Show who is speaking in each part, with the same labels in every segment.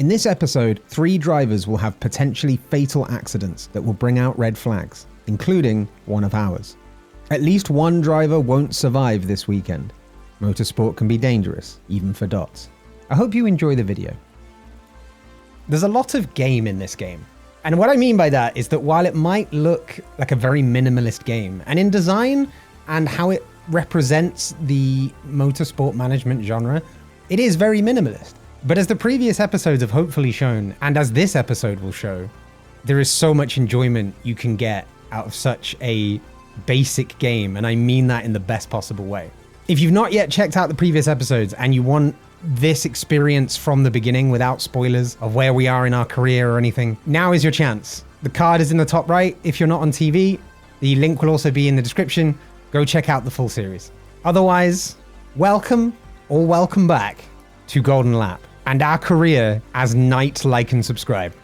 Speaker 1: In this episode, 3 drivers will have potentially fatal accidents that will bring out red flags, including one of ours. At least one driver won't survive this weekend. Motorsport can be dangerous, even for dots. I hope you enjoy the video. There's a lot of game in this game. And what I mean by that is that while it might look like a very minimalist game, and in design and how it represents the motorsport management genre, it is very minimalist. But as the previous episodes have hopefully shown, and as this episode will show, there is so much enjoyment you can get out of such a basic game, and I mean that in the best possible way. If you've not yet checked out the previous episodes and you want this experience from the beginning without spoilers of where we are in our career or anything, now is your chance. The card is in the top right if you're not on TV. The link will also be in the description. Go check out the full series. Otherwise, welcome or welcome back to Golden Lap and our career as Knight, Like and Subscribe.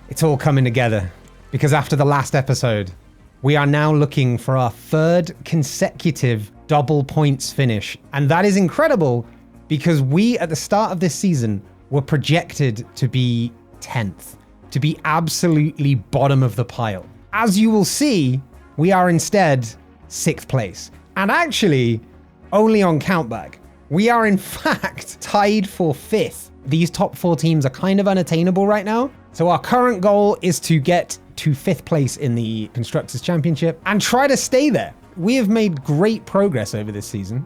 Speaker 1: It's all coming together because after the last episode, we are now looking for our 3rd consecutive double points finish. And that is incredible because we, at the start of this season, were projected to be 10th, to be absolutely bottom of the pile. As you will see, we are instead 6th place. And actually, only on countback. We are in fact tied for 5th. These top 4 teams are kind of unattainable right now. So our current goal is to get to 5th place in the Constructors' Championship and try to stay there. We have made great progress over this season.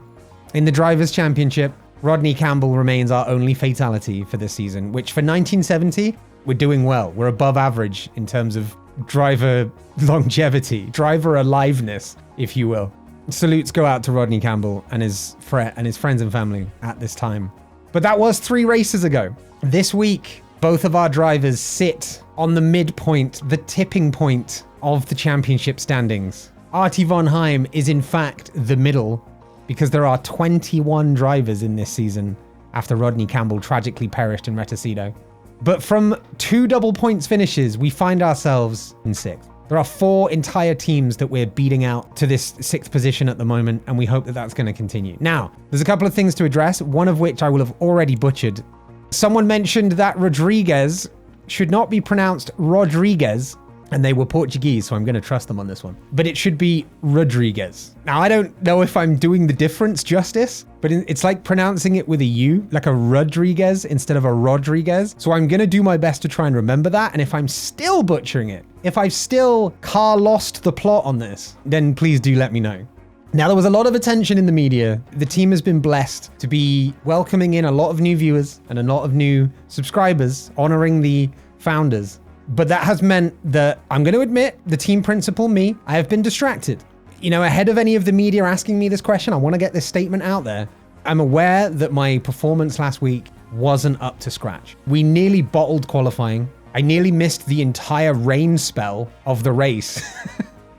Speaker 1: In the Drivers' Championship, Rodney Campbell remains our only fatality for this season, which for 1970, we're doing well. We're above average in terms of driver longevity, driver aliveness, if you will. Salutes go out to Rodney Campbell and his friends and family at this time. But that was 3 races ago. This week, both of our drivers sit on the midpoint, the tipping point of the championship standings. Artie von Heim is in fact the middle because there are 21 drivers in this season after Rodney Campbell tragically perished in Retecido. But from 2 double points finishes, we find ourselves in 6th. There are 4 entire teams that we're beating out to this 6th position at the moment, and we hope that that's going to continue. Now, there's a couple of things to address, one of which I will have already butchered. Someone mentioned that Rodriguez should not be pronounced Rodriguez, and they were Portuguese, so I'm going to trust them on this one. But it should be Rodriguez. Now, I don't know if I'm doing the difference justice, but it's like pronouncing it with a U, like a Rodriguez instead of a Rodriguez. So I'm going to do my best to try and remember that. And if I'm still butchering it, if I've still lost the plot on this, then please do let me know. Now, there was a lot of attention in the media. The team has been blessed to be welcoming in a lot of new viewers and a lot of new subscribers, honoring the founders. But that has meant that, I'm going to admit, the team principal, me, I have been distracted. You know, ahead of any of the media asking me this question, I want to get this statement out there. I'm aware that my performance last week wasn't up to scratch. We nearly bottled qualifying. I nearly missed the entire rain spell of the race.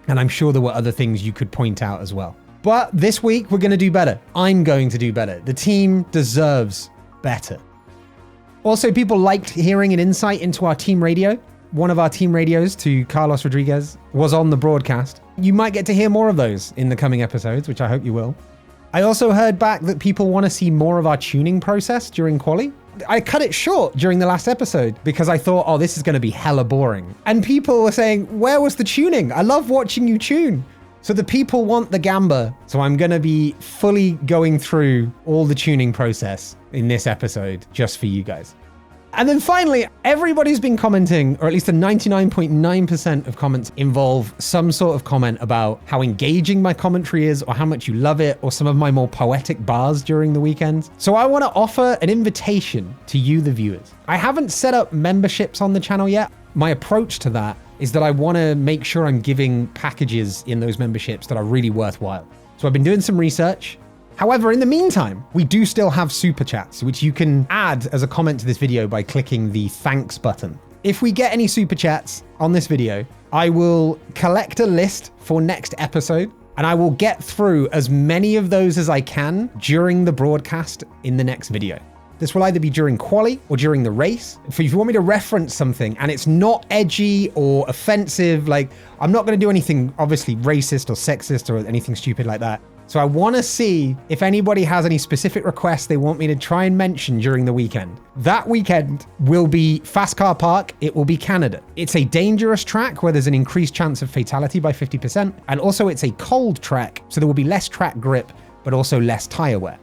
Speaker 1: And I'm sure there were other things you could point out as well. But this week, we're going to do better. I'm going to do better. The team deserves better. Also, people liked hearing an insight into our team radio. One of our team radios to Carlos Rodriguez was on the broadcast. You might get to hear more of those in the coming episodes, which I hope you will. I also heard back that people want to see more of our tuning process during quali. I cut it short during the last episode because I thought, oh, this is going to be hella boring. And people were saying, where was the tuning? I love watching you tune. So the people want the gamba. So I'm going to be fully going through all the tuning process in this episode just for you guys. And then finally, everybody's been commenting, or at least the 99.9% of comments involve some sort of comment about how engaging my commentary is, or how much you love it, or some of my more poetic bars during the weekends. So I want to offer an invitation to you, the viewers. I haven't set up memberships on the channel yet. My approach to that is that I want to make sure I'm giving packages in those memberships that are really worthwhile. So I've been doing some research. However, in the meantime, we do still have super chats, which you can add as a comment to this video by clicking the thanks button. If we get any super chats on this video, I will collect a list for next episode, and I will get through as many of those as I can during the broadcast in the next video. This will either be during quali or during the race. If you want me to reference something and it's not edgy or offensive, like I'm not going to do anything obviously racist or sexist or anything stupid like that. So I want to see if anybody has any specific requests they want me to try and mention during the weekend. That weekend will be Fast Car Park. It will be Canada. It's a dangerous track where there's an increased chance of fatality by 50%. And also it's a cold track, so there will be less track grip, but also less tire wear.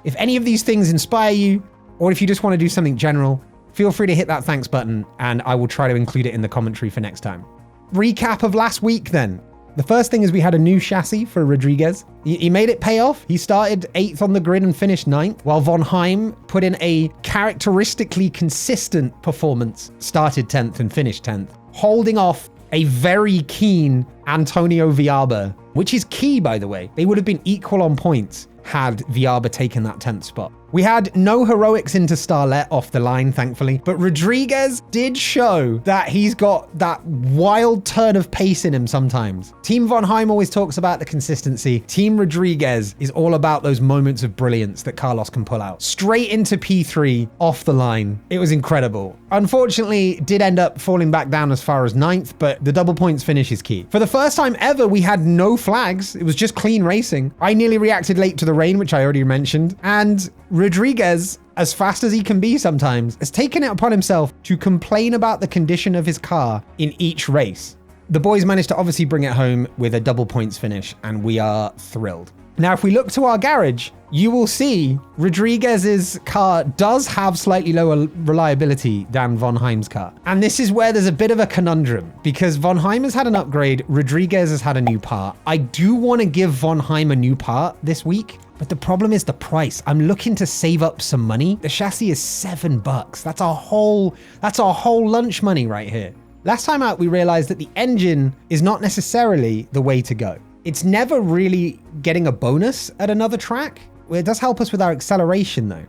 Speaker 1: If any of these things inspire you, or if you just want to do something general, feel free to hit that thanks button and I will try to include it in the commentary for next time. Recap of last week then. The first thing is we had a new chassis for Rodriguez. He made it pay off. He started 8th on the grid and finished 9th, while Von Heim put in a characteristically consistent performance, started 10th and finished 10th, holding off a very keen Antonio Viaba, which is key, by the way. They would have been equal on points had Viaba taken that 10th spot. We had no heroics into Starlet off the line, thankfully, but Rodriguez did show that he's got that wild turn of pace in him sometimes. Team Von Heim always talks about the consistency. Team Rodriguez is all about those moments of brilliance that Carlos can pull out. Straight into P3 off the line. It was incredible. Unfortunately, did end up falling back down as far as 9th, but the double points finish is key. For the first time ever, we had no flags. It was just clean racing. I nearly reacted late to the rain, which I already mentioned, and Rodriguez, as fast as he can be sometimes, has taken it upon himself to complain about the condition of his car in each race. The boys managed to obviously bring it home with a double points finish, and we are thrilled. Now, if we look to our garage, you will see Rodriguez's car does have slightly lower reliability than Von Heim's car. And this is where there's a bit of a conundrum, because Von Heim has had an upgrade, Rodriguez has had a new part. I do want to give Von Heim a new part this week, but the problem is the price. I'm looking to save up some money. The chassis is $7. That's our whole lunch money right here. Last time out, we realized that the engine is not necessarily the way to go. It's never really getting a bonus at another track. It does help us with our acceleration though.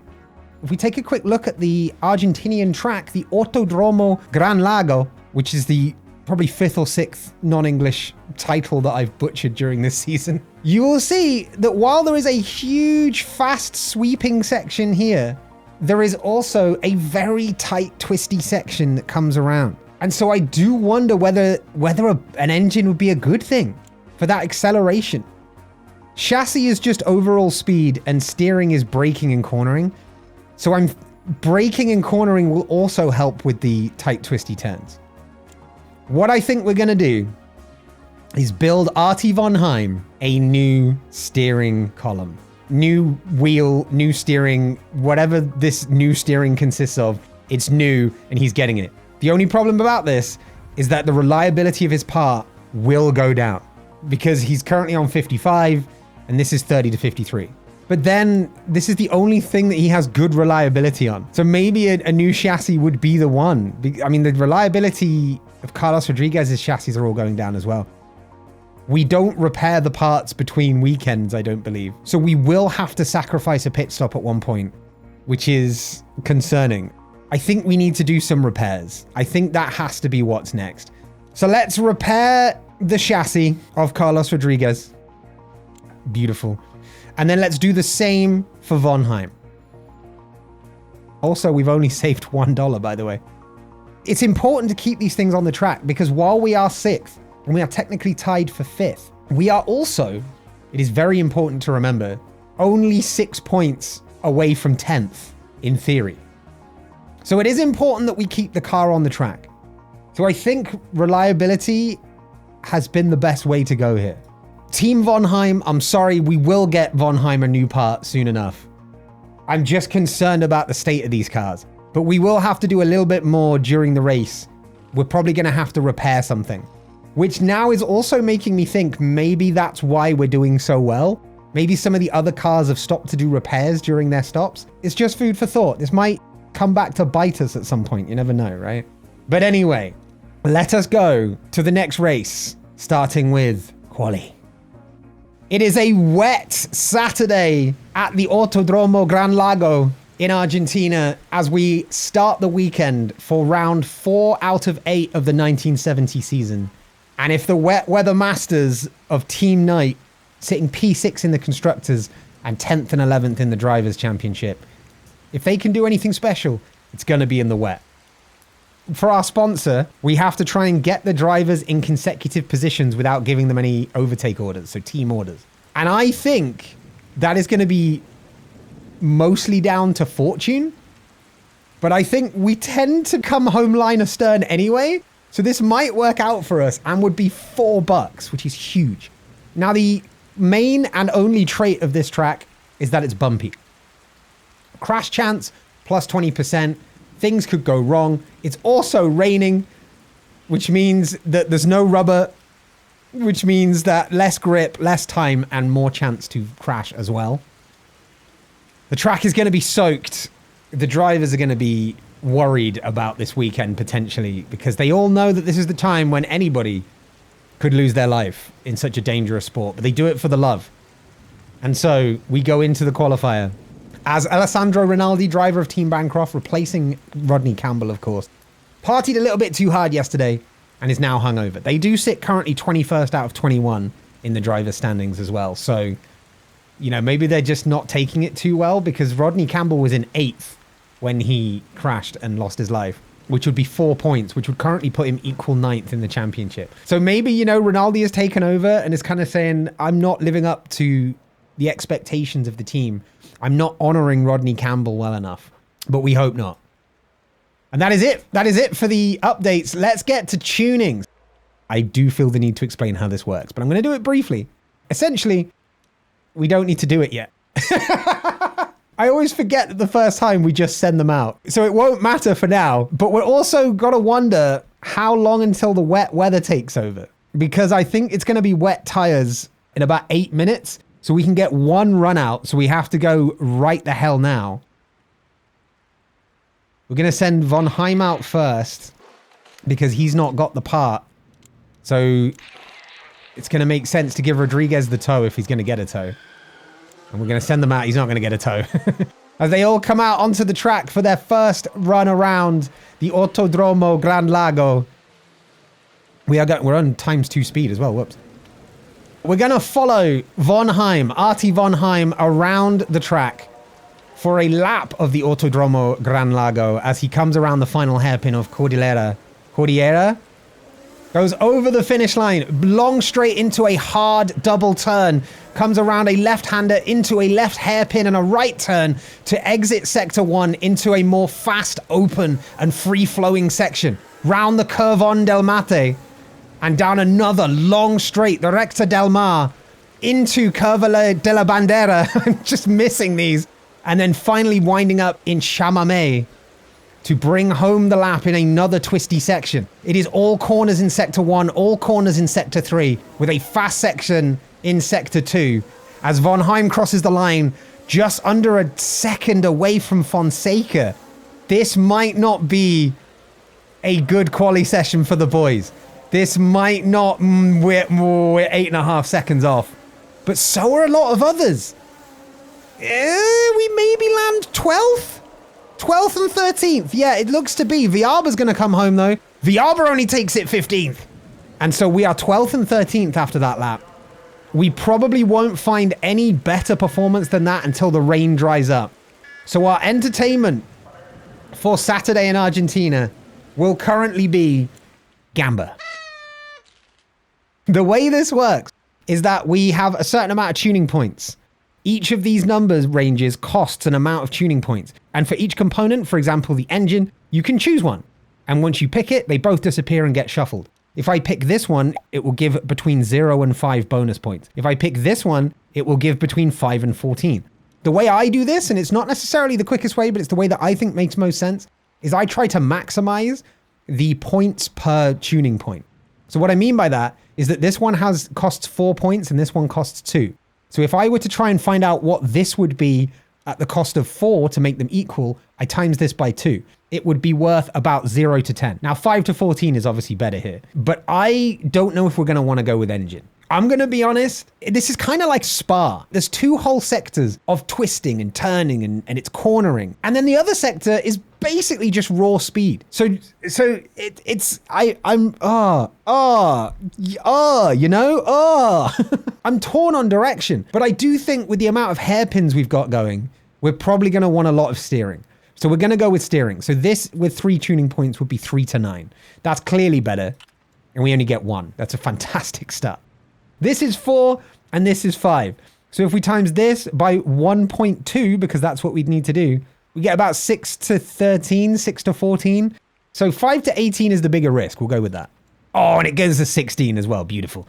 Speaker 1: If we take a quick look at the Argentinian track, the Autodromo Gran Lago, which is the probably 5th or 6th non-English title that I've butchered during this season, you will see that while there is a huge, fast sweeping section here, there is also a very tight, twisty section that comes around. And so I do wonder whether an engine would be a good thing for that acceleration. Chassis is just overall speed and steering is braking and cornering. So braking and cornering will also help with the tight, twisty turns. What I think we're gonna do is build Artie Von Heim a new steering column. New wheel, new steering, whatever this new steering consists of, it's new and he's getting it. The only problem about this is that the reliability of his part will go down because he's currently on 55 and this is 30 to 53. But then this is the only thing that he has good reliability on. So maybe a new chassis would be the one. I mean, the reliability of Carlos Rodriguez's chassis are all going down as well. We don't repair the parts between weekends, I don't believe. So we will have to sacrifice a pit stop at one point, which is concerning. I think we need to do some repairs. I think that has to be what's next. So let's repair the chassis of Carlos Rodriguez. Beautiful. And then let's do the same for Von Heim. Also, we've only saved $1, by the way. It's important to keep these things on the track because while we are 6th and we are technically tied for 5th, we are also, it is very important to remember, only 6 points away from 10th in theory. So it is important that we keep the car on the track. So I think reliability has been the best way to go here. Team Von Heim, I'm sorry, we will get Von Heim a new part soon enough. I'm just concerned about the state of these cars. But we will have to do a little bit more during the race. We're probably going to have to repair something. Which now is also making me think maybe that's why we're doing so well. Maybe some of the other cars have stopped to do repairs during their stops. It's just food for thought. This might come back to bite us at some point. You never know, right? But anyway, let us go to the next race, starting with Quali. It is a wet Saturday at the Autodromo Gran Lago in Argentina as we start the weekend for round 4 out of 8 of the 1970 season. And if the wet weather masters of Team Night, sitting P6 in the Constructors and 10th and 11th in the Drivers' Championship, if they can do anything special, it's going to be in the wet. For our sponsor, we have to try and get the drivers in consecutive positions without giving them any overtake orders, so team orders. And I think that is going to be mostly down to fortune. But I think we tend to come home line astern anyway. So this might work out for us and would be $4, which is huge. Now, the main and only trait of this track is that it's bumpy. Crash chance, plus 20%. Things could go wrong. It's also raining, which means that there's no rubber, which means that less grip, less time, and more chance to crash as well. The track is going to be soaked. The drivers are going to be worried about this weekend potentially because they all know that this is the time when anybody could lose their life in such a dangerous sport, but they do it for the love. And so we go into the qualifier as Alessandro Rinaldi, driver of Team Bancroft, replacing Rodney Campbell, of course. Partied a little bit too hard yesterday and is now hungover. They do sit currently 21st out of 21 in the driver's standings as well. So, you know, maybe they're just not taking it too well because Rodney Campbell was in 8th when he crashed and lost his life, which would be 4 points, which would currently put him equal 9th in the championship. So maybe, you know, Rinaldi has taken over and is kind of saying, I'm not living up to the expectations of the team. I'm not honoring Rodney Campbell well enough, but we hope not. And that is it. That is it for the updates. Let's get to tunings. I do feel the need to explain how this works, but I'm going to do it briefly. Essentially, we don't need to do it yet. I always forget that the first time we just send them out. So it won't matter for now, but we're also got to wonder how long until the wet weather takes over, because I think it's going to be wet tires in about 8 minutes. So we can get one run out. So we have to go right the hell now. We're going to send Von Heim out first because he's not got the part. So it's going to make sense to give Rodriguez the tow if he's going to get a tow. And we're going to send them out. He's not going to get a tow. As they all come out onto the track for their first run around the Autodromo Gran Lago. We're on ×2 speed as well. Whoops. We're going to follow Von Heim, Artie Von Heim, around the track for a lap of the Autodromo Gran Lago as he comes around the final hairpin of Cordillera. Goes over the finish line, long straight into a hard double turn, comes around a left-hander into a left hairpin and a right turn to exit Sector 1 into a more fast, open and free-flowing section. Round the Curvon del Mate and down another long straight, the Recta del Mar, into Curva de la Bandera. I'm just missing these. And then finally winding up in Chamamé to bring home the lap in another twisty section. It is all corners in Sector 1, all corners in Sector 3, with a fast section in Sector 2. As Von Heim crosses the line, just under a second away from Fonseca. This might not be a good quali session for the boys. This might not, we're 8.5 seconds off. But so are a lot of others. We maybe land 12th? 12th and 13th. Yeah, it looks to be. Viaba's going to come home, though. Viaba only takes it 15th. And so we are 12th and 13th after that lap. We probably won't find any better performance than that until the rain dries up. So our entertainment for Saturday in Argentina will currently be Gamba. The way this works is that we have a certain amount of tuning points. Each of these numbers ranges costs an amount of tuning points. And for each component, for example, the engine, you can choose one. And once you pick it, they both disappear and get shuffled. If I pick this one, it will give between 0 and 5 bonus points. If I pick this one, it will give between 5 and 14. The way I do this, and it's not necessarily the quickest way, but it's the way that I think makes most sense, is I try to maximize the points per tuning point. So what I mean by that is that this one costs 4 points and this one costs 2. So if I were to try and find out what this would be at the cost of 4 to make them equal, I times this by 2. It would be worth about 0 to 10. Now 5 to 14 is obviously better here, but I don't know if we're going to want to go with engine. I'm going to be honest, this is kind of like Spa. There's 2 whole sectors of twisting and turning and it's cornering. And then the other sector is basically just raw speed. So I'm torn on direction, but I do think with the amount of hairpins we've got going, we're probably going to want a lot of steering. So we're going to go with steering. So this with 3 tuning points would be 3 to 9. That's clearly better. And we only get 1. That's a fantastic start. This is for and this is 5. So if we times this by 1.2, because that's what we'd need to do, we get about 6 to 13, 6 to 14. So 5 to 18 is the bigger risk. We'll go with that. Oh, and it goes to 16 as well. Beautiful.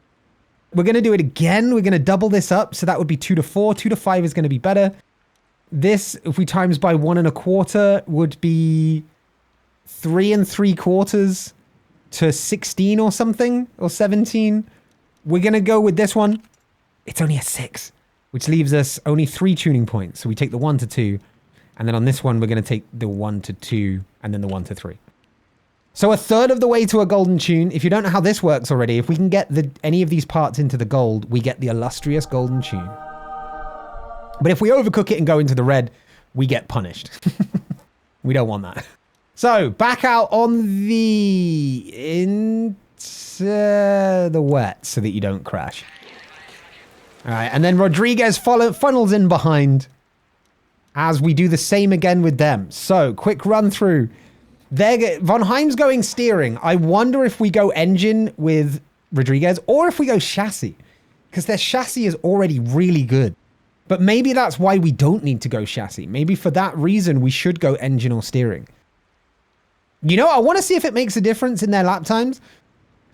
Speaker 1: We're going to do it again. We're going to double this up. So that would be 2 to 4. 2 to 5 is going to be better. This, if we times by 1 1/4, would be 3 3/4 to 16 or something, or 17. We're going to go with this one. It's only a 6, which leaves us only 3 tuning points. So we take the 1 to 2. And then on this one, we're going to take the 1 to 2 and then the 1 to 3. So a third of the way to a golden tune. If you don't know how this works already, if we can get any of these parts into the gold, we get the illustrious golden tune. But if we overcook it and go into the red, we get punished. We don't want that. So back out on into the wet so that you don't crash. All right, and then Rodriguez funnels in behind as we do the same again with them. So quick run through. Von Heim's going steering. I wonder if we go engine with Rodriguez or if we go chassis, because their chassis is already really good. But maybe that's why we don't need to go chassis. Maybe for that reason, we should go engine or steering. You know, I want to see if it makes a difference in their lap times.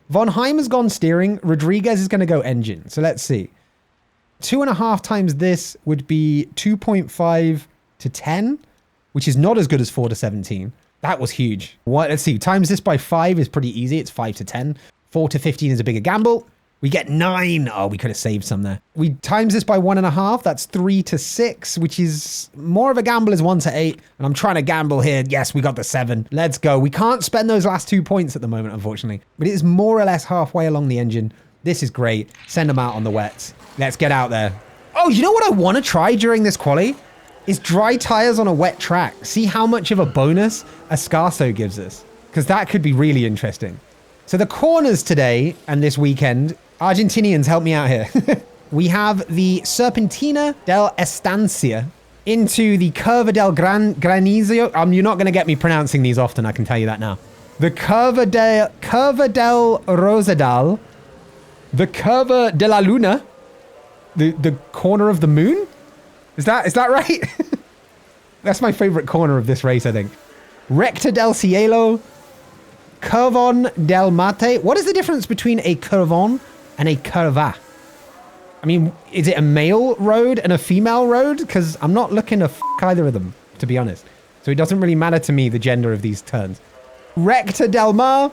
Speaker 1: Von Heim has gone steering. Rodriguez is going to go engine. So let's see. 2.5 times this would be 2.5 to 10, which is not as good as 4 to 17. That was huge. Let's see. Times this by 5 is pretty easy. It's 5 to 10. 4 to 15 is a bigger gamble. We get 9. Oh, we could have saved some there. We times this by 1.5. That's 3 to 6, which is more of a gamble as 1 to 8. And I'm trying to gamble here. Yes, we got the 7. Let's go. We can't spend those last 2 points at the moment, unfortunately. But it is more or less halfway along the engine. This is great. Send them out on the wets. Let's get out there. Oh, you know what I want to try during this quali? Is dry tires on a wet track. See how much of a bonus Escarso gives us. Because that could be really interesting. So the corners today and this weekend, Argentinians, help me out here. We have the Serpentina del Estancia into the Curva del Granizo. You're not going to get me pronouncing these often, I can tell you that now. The Curva del Rosedal. The Curva de la Luna. The corner of the moon? Is that right? That's my favorite corner of this race, I think. Recta del Cielo. Curvon del Mate. What is the difference between a curvon and a curva? I mean, is it a male road and a female road? Because I'm not looking to either of them, to be honest. So it doesn't really matter to me, the gender of these turns. Recta del Mar.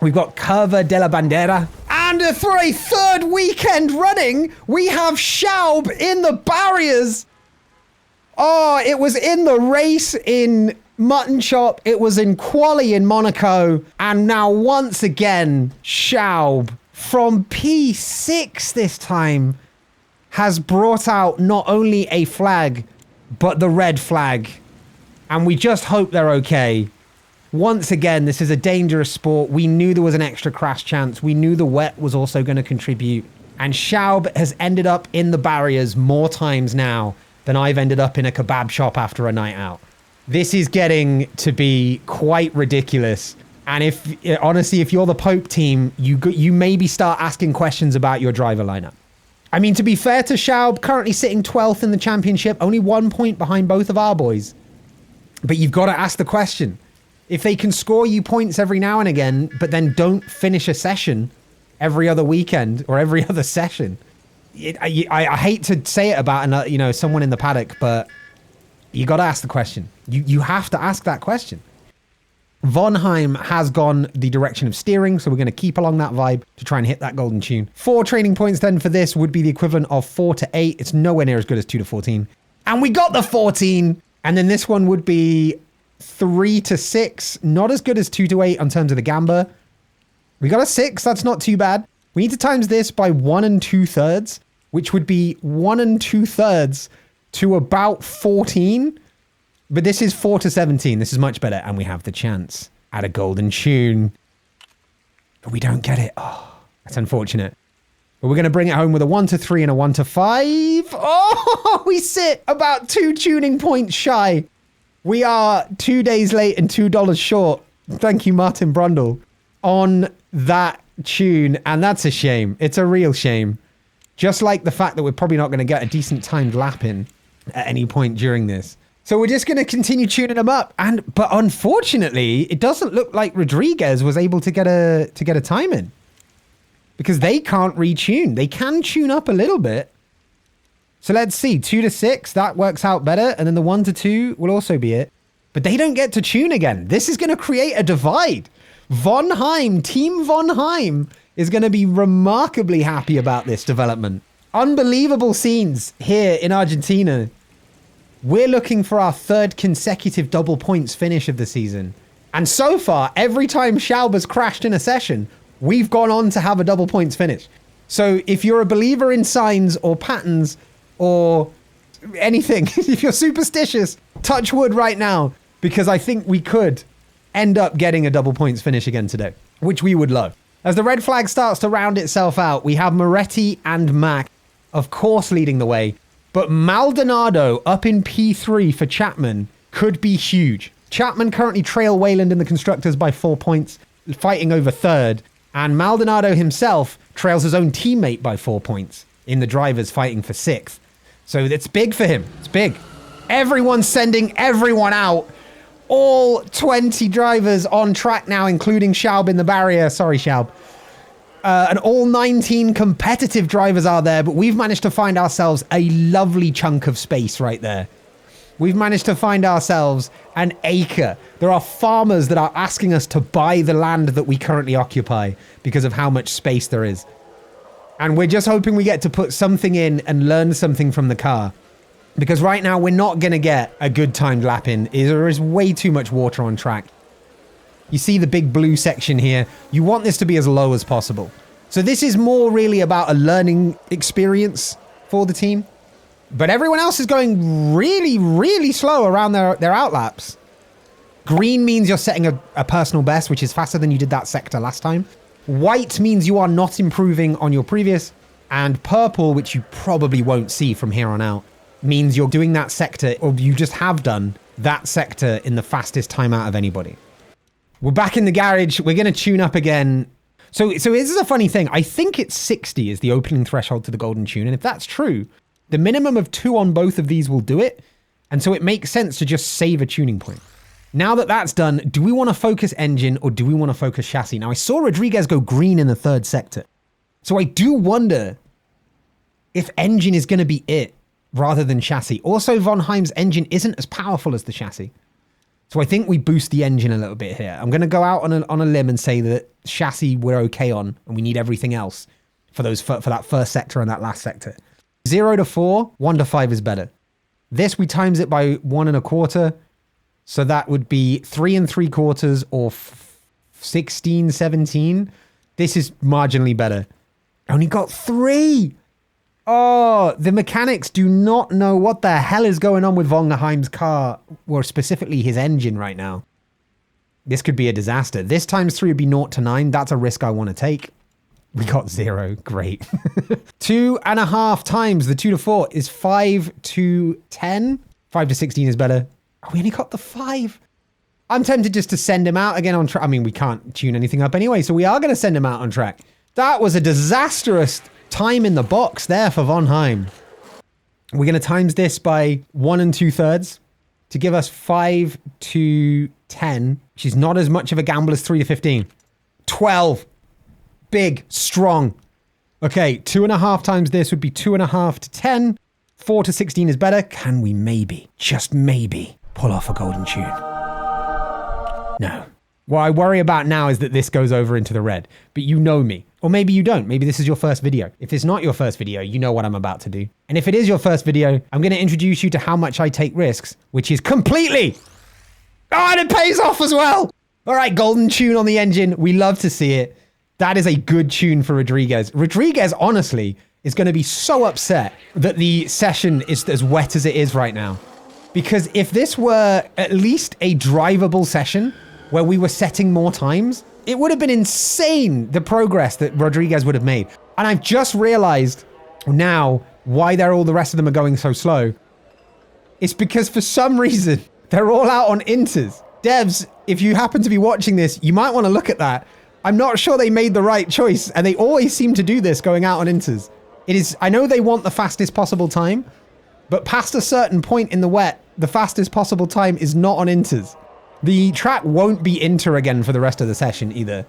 Speaker 1: We've got Curva de la Bandera. And for a third weekend running, we have Schaub in the barriers. Oh, it was in the race in Mutton Chop. It was in quali in Monaco. And now once again, Schaub from P6 this time has brought out not only a flag, but the red flag. And we just hope they're okay. Once again, this is a dangerous sport. We knew there was an extra crash chance. We knew the wet was also going to contribute. And Schaub has ended up in the barriers more times now than I've ended up in a kebab shop after a night out. This is getting to be quite ridiculous. And honestly, if you're the Pope team, you maybe start asking questions about your driver lineup. I mean, to be fair to Schaub, currently sitting 12th in the championship, only 1 point behind both of our boys. But you've got to ask the question. If they can score you points every now and again, but then don't finish a session every other weekend or every other session, I hate to say it about someone in the paddock, but you got to ask the question. You have to ask that question. Von Heim has gone the direction of steering, so we're going to keep along that vibe to try and hit that golden tune. 4 training points then for this would be the equivalent of 4 to 8. It's nowhere near as good as 2 to 14. And we got the 14. And then this one would be 3 to 6. Not as good as 2 to 8 in terms of the gamba. We got a 6. That's not too bad. We need to times this by 1 2/3, which would be 1 2/3 to about 14. But this is 4 to 17. This is much better. And we have the chance at a golden tune. But we don't get it. Oh, that's unfortunate. But we're going to bring it home with a 1 to 3 and a 1 to 5. Oh, we sit about 2 tuning points shy. We are 2 days late and $2 short. Thank you, Martin Brundle, on that tune. And that's a shame. It's a real shame. Just like the fact that we're probably not going to get a decent timed lap in at any point during this. So we're just going to continue tuning them up. But unfortunately, it doesn't look like Rodriguez was able to get a time in. Because they can't retune. They can tune up a little bit. So let's see, 2 to 6, that works out better. And then the 1 to 2 will also be it. But they don't get to tune again. This is going to create a divide. Team Von Heim is going to be remarkably happy about this development. Unbelievable scenes here in Argentina. We're looking for our 3rd consecutive double points finish of the season. And so far, every time Schauber's crashed in a session, we've gone on to have a double points finish. So if you're a believer in signs or patterns or anything, if you're superstitious, touch wood right now, because I think we could end up getting a double points finish again today, which we would love. As the red flag starts to round itself out, we have Moretti and Mack, of course, leading the way. But Maldonado up in P3 for Chapman could be huge. Chapman currently trail Wayland in the constructors by 4 points, fighting over 3rd. And Maldonado himself trails his own teammate by 4 points in the drivers fighting for 6th. So it's big for him. It's big. Everyone's sending everyone out. All 20 drivers on track now, including Schaub in the barrier. Sorry, Schaub. And all 19 competitive drivers are there, but we've managed to find ourselves a lovely chunk of space right there. We've managed to find ourselves an acre. There are farmers that are asking us to buy the land that we currently occupy because of how much space there is. And we're just hoping we get to put something in and learn something from the car. Because right now we're not going to get a good timed lap in. There is way too much water on track. You see the big blue section here. You want this to be as low as possible. So this is more really about a learning experience for the team. But everyone else is going really, really slow around their outlaps. Green means you're setting a personal best, which is faster than you did that sector last time. White means you are not improving on your previous. And purple, which you probably won't see from here on out, means you're doing that sector, or you just have done that sector in the fastest time out of anybody. We're back in the garage. We're going to tune up again. So this is a funny thing. I think it's 60 is the opening threshold to the golden tune. And if that's true, the minimum of 2 on both of these will do it. And so it makes sense to just save a tuning point. Now that that's done, do we want to focus engine or do we want to focus chassis? Now, I saw Rodriguez go green in the 3rd sector. So I do wonder if engine is going to be it rather than chassis. Also, Von Heim's engine isn't as powerful as the chassis. So I think we boost the engine a little bit here. I'm going to go out on a limb and say that chassis we're okay on, and we need everything else for that first sector and that last sector. 0 to 4, 1 to 5 is better. This, we times it by 1 1/4. So that would be 3 3/4 or 16, 17. This is marginally better. Only got 3. Oh, the mechanics do not know what the hell is going on with Von Heim's car, or specifically his engine right now. This could be a disaster. This times 3 would be 0 to 9. That's a risk I want to take. We got 0. Great. 2.5 times the 2 to 4 is 5 to 10. 5 to 16 is better. Oh, we only got the 5. I'm tempted just to send him out again on track. I mean, we can't tune anything up anyway, so we are going to send him out on track. That was a disastrous time in the box there for Von Heim. We're going to times this by 1 2/3 to give us 5 to 10, which is not as much of a gamble as 3 to 15. 12. Big, strong. Okay, 2.5 times this would be 2.5 to 10. 4 to 16 is better. Can we maybe, just maybe, pull off a golden tune? No. What I worry about now is that this goes over into the red, but you know me. Or maybe you don't. Maybe this is your first video. If it's not your first video, you know what I'm about to do. And if it is your first video, I'm going to introduce you to how much I take risks, which is completely. Oh, and it pays off as well. All right, golden tune on the engine. We love to see it. That is a good tune for Rodriguez. Rodriguez, honestly, is going to be so upset that the session is as wet as it is right now. Because if this were at least a drivable session where we were setting more times, it would have been insane, the progress that Rodriguez would have made. And I've just realized now why all the rest of them are going so slow. It's because for some reason, they're all out on inters. Devs, if you happen to be watching this, you might want to look at that. I'm not sure they made the right choice, and they always seem to do this going out on inters. It is, I know they want the fastest possible time, but past a certain point in the wet, the fastest possible time is not on inters. The track won't be inter again for the rest of the session either.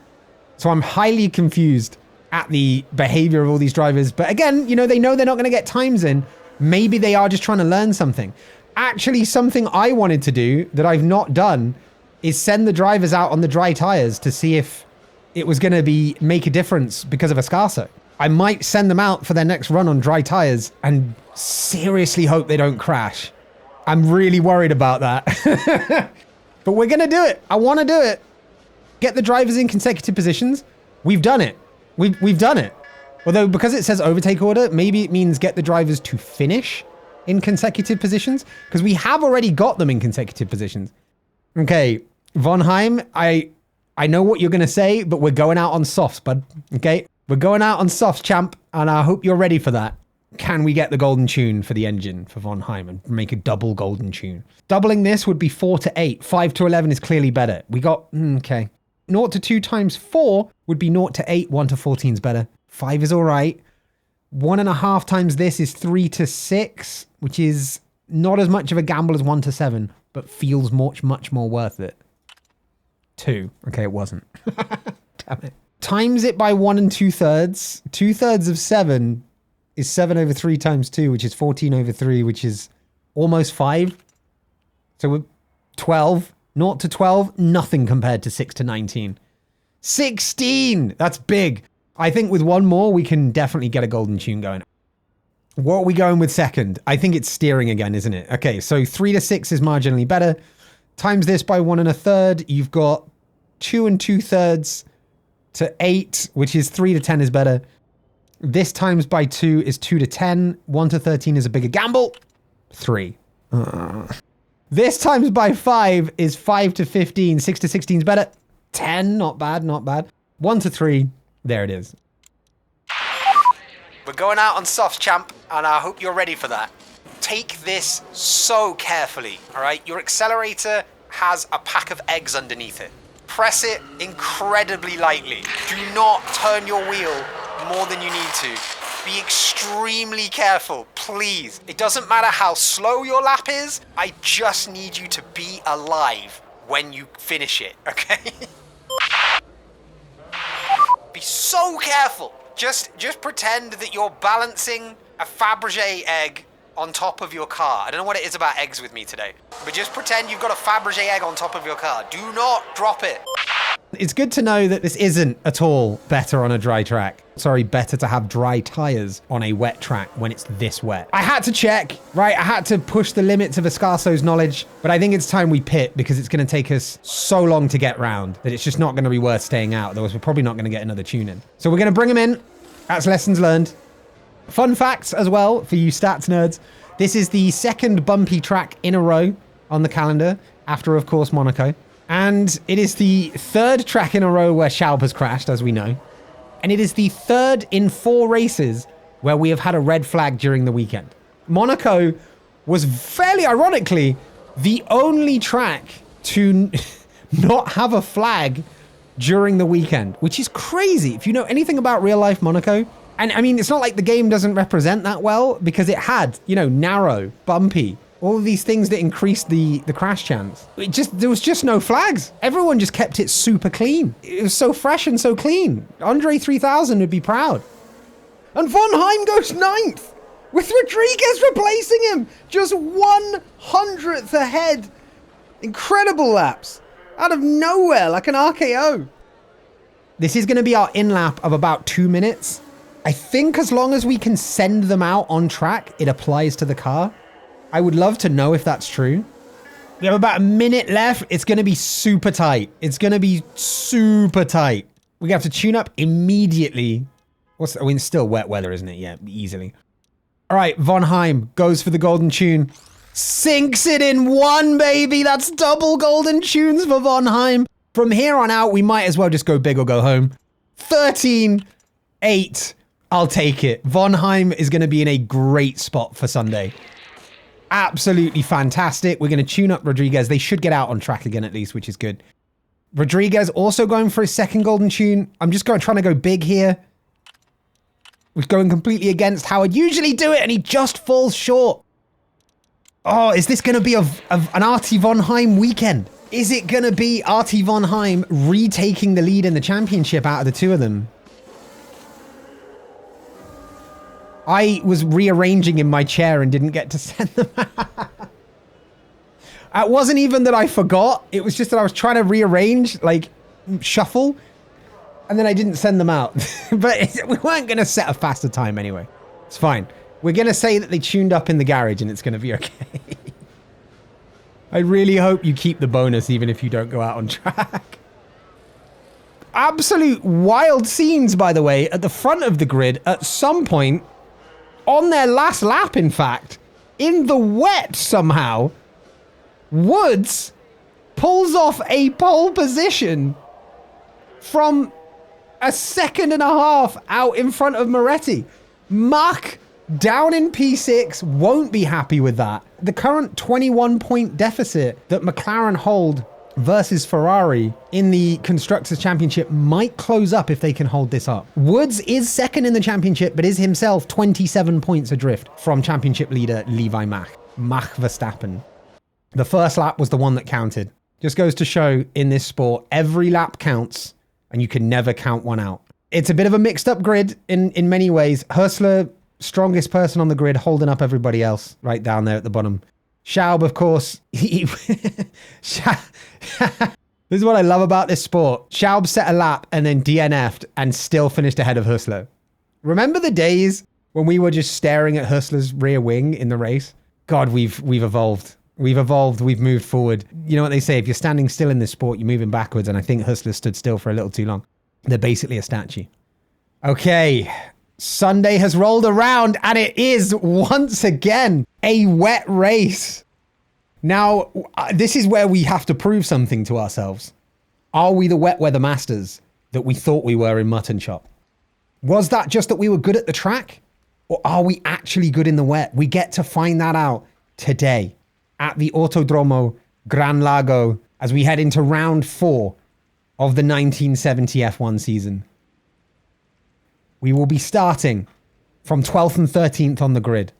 Speaker 1: So I'm highly confused at the behavior of all these drivers. But again, you know they're not going to get times in. Maybe they are just trying to learn something. Actually, something I wanted to do that I've not done is send the drivers out on the dry tires to see if it was going to make a difference because of Escasso. I might send them out for their next run on dry tires and seriously hope they don't crash. I'm really worried about that. But we're going to do it. I want to do it. Get the drivers in consecutive positions. We've done it. We've done it. Although because it says overtake order, maybe it means get the drivers to finish in consecutive positions, because we have already got them in consecutive positions. Okay, Von Heim, I know what you're going to say, but we're going out on softs, bud. Okay, we're going out on softs, champ, and I hope you're ready for that. Can we get the golden tune for the engine for Von Heim and make a double golden tune? Doubling this would be 4 to 8. 5 to 11 is clearly better. We got, okay. 0 to 2 times 4 would be 0 to 8. 1 to 14 is better. 5 is all right. 1.5 times this is 3 to 6, which is not as much of a gamble as 1 to 7, but feels much more worth it. 2. Okay, it wasn't. Damn it. Times it by 1 2/3. 2/3 of 7 is 7 over 3 times 2, which is 14 over 3, which is almost 5. So we're 12. 0 to 12, nothing compared to 6 to 19. 16! That's big. I think with one more, we can definitely get a golden tune going. What are we going with second? I think it's steering again, isn't it? Okay, so 3 to 6 is marginally better. Times this by 1 1/3. You've got 2 2/3 to 8, which is 3 to 10 is better. This times by 2 is 2 to 10. 1 to 13 is a bigger gamble. 3. This times by 5 is 5 to 15. 6 to 16 is better. 10, not bad, not bad. 1 to 3, there it is. We're going out on softs, champ, and I hope you're ready for that. Take this so carefully, all right? Your accelerator has a pack of eggs underneath it. Press it incredibly lightly. Do not turn your wheel more than you need to. Be extremely careful, please. It doesn't matter how slow your lap is. I just need you to be alive when you finish it, okay? Be so careful. Just pretend that you're balancing a Fabergé egg on top of your car. I don't know what it is about eggs with me today, but just pretend you've got a Fabergé egg on top of your car. Do not drop it. It's good to know that this isn't at all better on a dry track. Sorry, better to have dry tires on a wet track when it's this wet. I had to check, right? I had to push the limits of Escasso's knowledge, but I think it's time we pit because it's going to take us so long to get round that it's just not going to be worth staying out. Otherwise, we're probably not going to get another tune in. So we're going to bring him in. That's lessons learned. Fun facts as well for you stats nerds. This is the second bumpy track in a row on the calendar after, of course, Monaco. And it is the third track in a row where Schaub has crashed, as we know. And it is the third in 4 races where we have had a red flag during the weekend. Monaco was fairly ironically the only track to not have a flag during the weekend, which is crazy. If you know anything about real life Monaco, and I mean, it's not like the game doesn't represent that well because it had, you know, narrow, bumpy, all of these things that increased the crash chance. There was just no flags. Everyone just kept it super clean. It was so fresh and so clean. Andre 3000 would be proud. And Von Heim goes 9th with Rodriguez replacing him. Just 100th ahead. Incredible laps. Out of nowhere, like an RKO. This is going to be our in-lap of about 2 minutes. I think as long as we can send them out on track, it applies to the car. I would love to know if that's true. We have about a minute left. It's going to be super tight. It's going to be super tight. We have to tune up immediately. I mean, it's still wet weather, isn't it? Yeah, easily. All right, Von Heim goes for the golden tune. Sinks it in 1, baby. That's double golden tunes for Von Heim. From here on out, we might as well just go big or go home. 13-8. I'll take it. Von Heim is going to be in a great spot for Sunday. Absolutely fantastic. We're going to tune up Rodriguez. They should get out on track again at least, which is good. Rodriguez also going for his second golden tune. I'm just trying to go big here. was going completely against how I'd usually do it, and he just falls short. Oh, is this going to be an Artie von Heim weekend? Is it going to be Artie von Heim retaking the lead in the championship out of the two of them? I was rearranging in my chair and didn't get to send them out. It wasn't even that I forgot. It was just that I was trying to rearrange, like shuffle, and then I didn't send them out. But we weren't going to set a faster time anyway. It's fine. We're going to say that they tuned up in the garage and it's going to be okay. I really hope you keep the bonus even if you don't go out on track. Absolute wild scenes, by the way, at the front of the grid at some point, on their last lap, in fact, in the wet somehow, Woods pulls off a pole position from a second and a half out in front of Moretti. Mach down in P6 won't be happy with that. The current 21-point deficit that McLaren hold versus Ferrari in the Constructors' Championship might close up if they can hold this up. Woods is second in the championship, but is himself 27 points adrift from championship leader Levi Mach Verstappen. The first lap was the one that counted. Just goes to show in this sport, every lap counts and you can never count one out. It's a bit of a mixed up grid in many ways. Hustler, strongest person on the grid, holding up everybody else right down there at the bottom. Schaub, of course, this is what I love about this sport. Schaub set a lap and then DNF'd and still finished ahead of Hustler. Remember the days when we were just staring at Hustler's rear wing in the race? God, we've evolved. We've evolved. We've moved forward. You know what they say? If you're standing still in this sport, you're moving backwards. And I think Hustler stood still for a little too long. They're basically a statue. Okay. Sunday has rolled around and it is once again a wet race. Now, this is where we have to prove something to ourselves. Are we the wet weather masters that we thought we were in Mutton Chop? Was that just that we were good at the track? Or are we actually good in the wet? We get to find that out today at the Autodromo Gran Lago as we head into round 4 of the 1970 F1 season. We will be starting from 12th and 13th on the grid.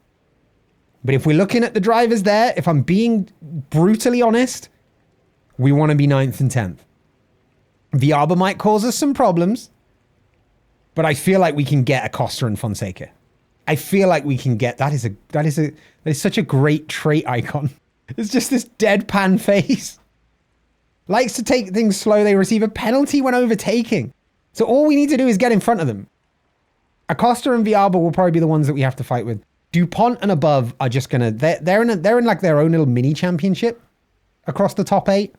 Speaker 1: But if we're looking at the drivers there, if I'm being brutally honest, we want to be 9th and 10th. Viaba might cause us some problems, but I feel like we can get Acosta and Fonseca. I feel like we can get, that is such a great trait icon. It's just this deadpan face. Likes to take things slow. They receive a penalty when overtaking. So all we need to do is get in front of them. Acosta and Viaba will probably be the ones that we have to fight with. DuPont and above are just gonna, they're in like their own little mini championship across the top 8.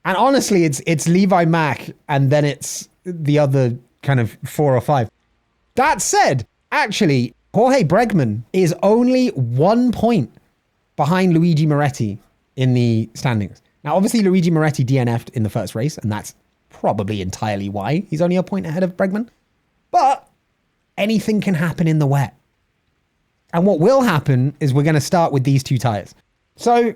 Speaker 1: And honestly, it's Levi Mach and then it's the other kind of 4 or 5. That said, actually, Jorge Bregman is only 1 point behind Luigi Moretti in the standings. Now, obviously, Luigi Moretti DNF'd in the first race, and that's probably entirely why he's only a point ahead of Bregman. But anything can happen in the wet. And what will happen is we're going to start with these 2 tires. So,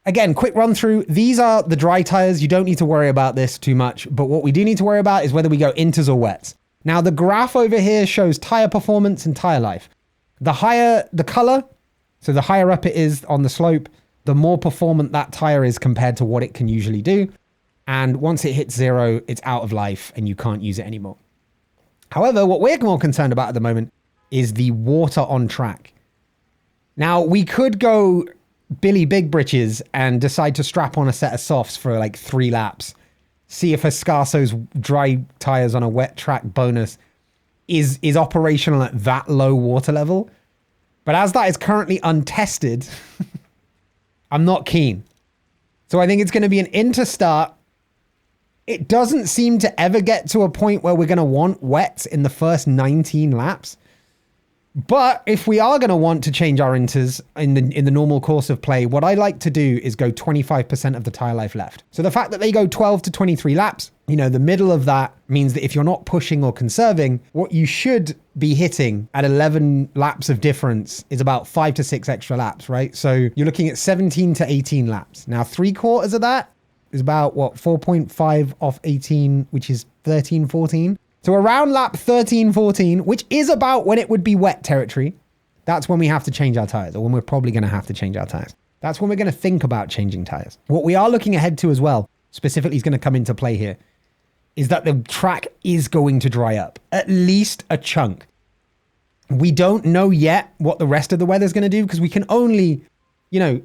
Speaker 1: again, quick run through. These are the dry tires. You don't need to worry about this too much. But what we do need to worry about is whether we go inters or wets. Now, the graph over here shows tire performance and tire life. The higher the color, so the higher up it is on the slope, the more performant that tire is compared to what it can usually do. And once it hits 0, it's out of life and you can't use it anymore. However, what we're more concerned about at the moment is the water on track. Now, we could go Billy Big Britches and decide to strap on a set of softs for like 3 laps. See if Escarso's dry tires on a wet track bonus is operational at that low water level. But as that is currently untested, I'm not keen. So I think it's going to be an inter start. It doesn't seem to ever get to a point where we're going to want wets in the first 19 laps. But if we are going to want to change our inters in the normal course of play, what I like to do is go 25% of the tire life left. So the fact that they go 12 to 23 laps, you know, the middle of that means that if you're not pushing or conserving, what you should be hitting at 11 laps of difference is about 5 to 6 extra laps, right? So you're looking at 17 to 18 laps. Now, 3/4 of that is about, 4.5 off 18, which is 13, 14. So around lap 13, 14, which is about when it would be wet territory, that's when we have to change our tires, or when we're probably going to have to change our tires. That's when we're going to think about changing tires. What we are looking ahead to as well, specifically is going to come into play here, is that the track is going to dry up, at least a chunk. We don't know yet what the rest of the weather's going to do, because we can only,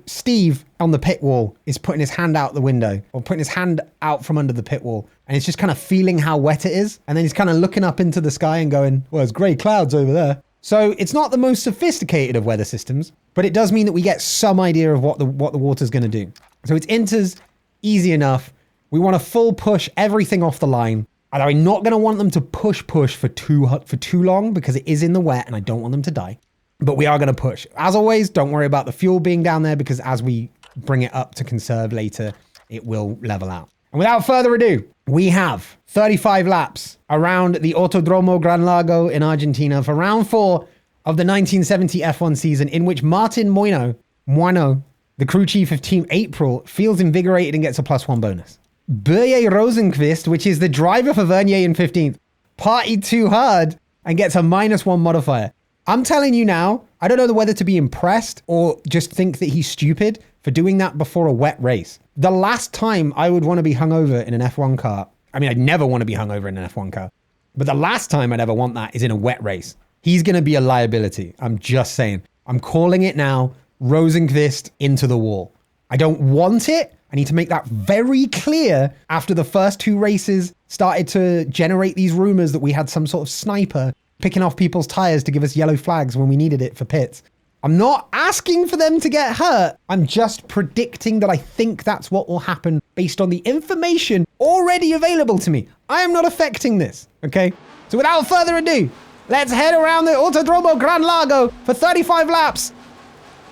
Speaker 1: Steve on the pit wall is putting his hand out the window, or putting his hand out from under the pit wall, and he's just kind of feeling how wet it is. And then he's kind of looking up into the sky and going, well, there's grey clouds over there. So it's not the most sophisticated of weather systems, but it does mean that we get some idea of what the water's going to do. So it's inters, easy enough. We want to full push everything off the line. And I'm not going to want them to push for too long, because it is in the wet and I don't want them to die. But we are going to push. As always, don't worry about the fuel being down there, because as we bring it up to conserve later, it will level out. And without further ado, we have 35 laps around the Autodromo Gran Lago in Argentina for round 4 of the 1970 F1 season, in which Martin Moino, the crew chief of Team April, feels invigorated and gets a +1 bonus. Börje Rosenqvist, which is the driver for Vernier in 15th, partied too hard and gets a -1 modifier. I'm telling you now, I don't know whether to be impressed or just think that he's stupid for doing that before a wet race. The last time I would want to be hungover in an F1 car, I mean, I'd never want to be hungover in an F1 car, but the last time I'd ever want that is in a wet race. He's going to be a liability. I'm just saying. I'm calling it now. Rosenqvist into the wall. I don't want it. I need to make that very clear after the first 2 races started to generate these rumors that we had some sort of sniper picking off people's tires to give us yellow flags when we needed it for pits. I'm not asking for them to get hurt. I'm just predicting that I think that's what will happen based on the information already available to me. I am not affecting this, okay? So without further ado, let's head around the Autodromo Gran Lago for 35 laps.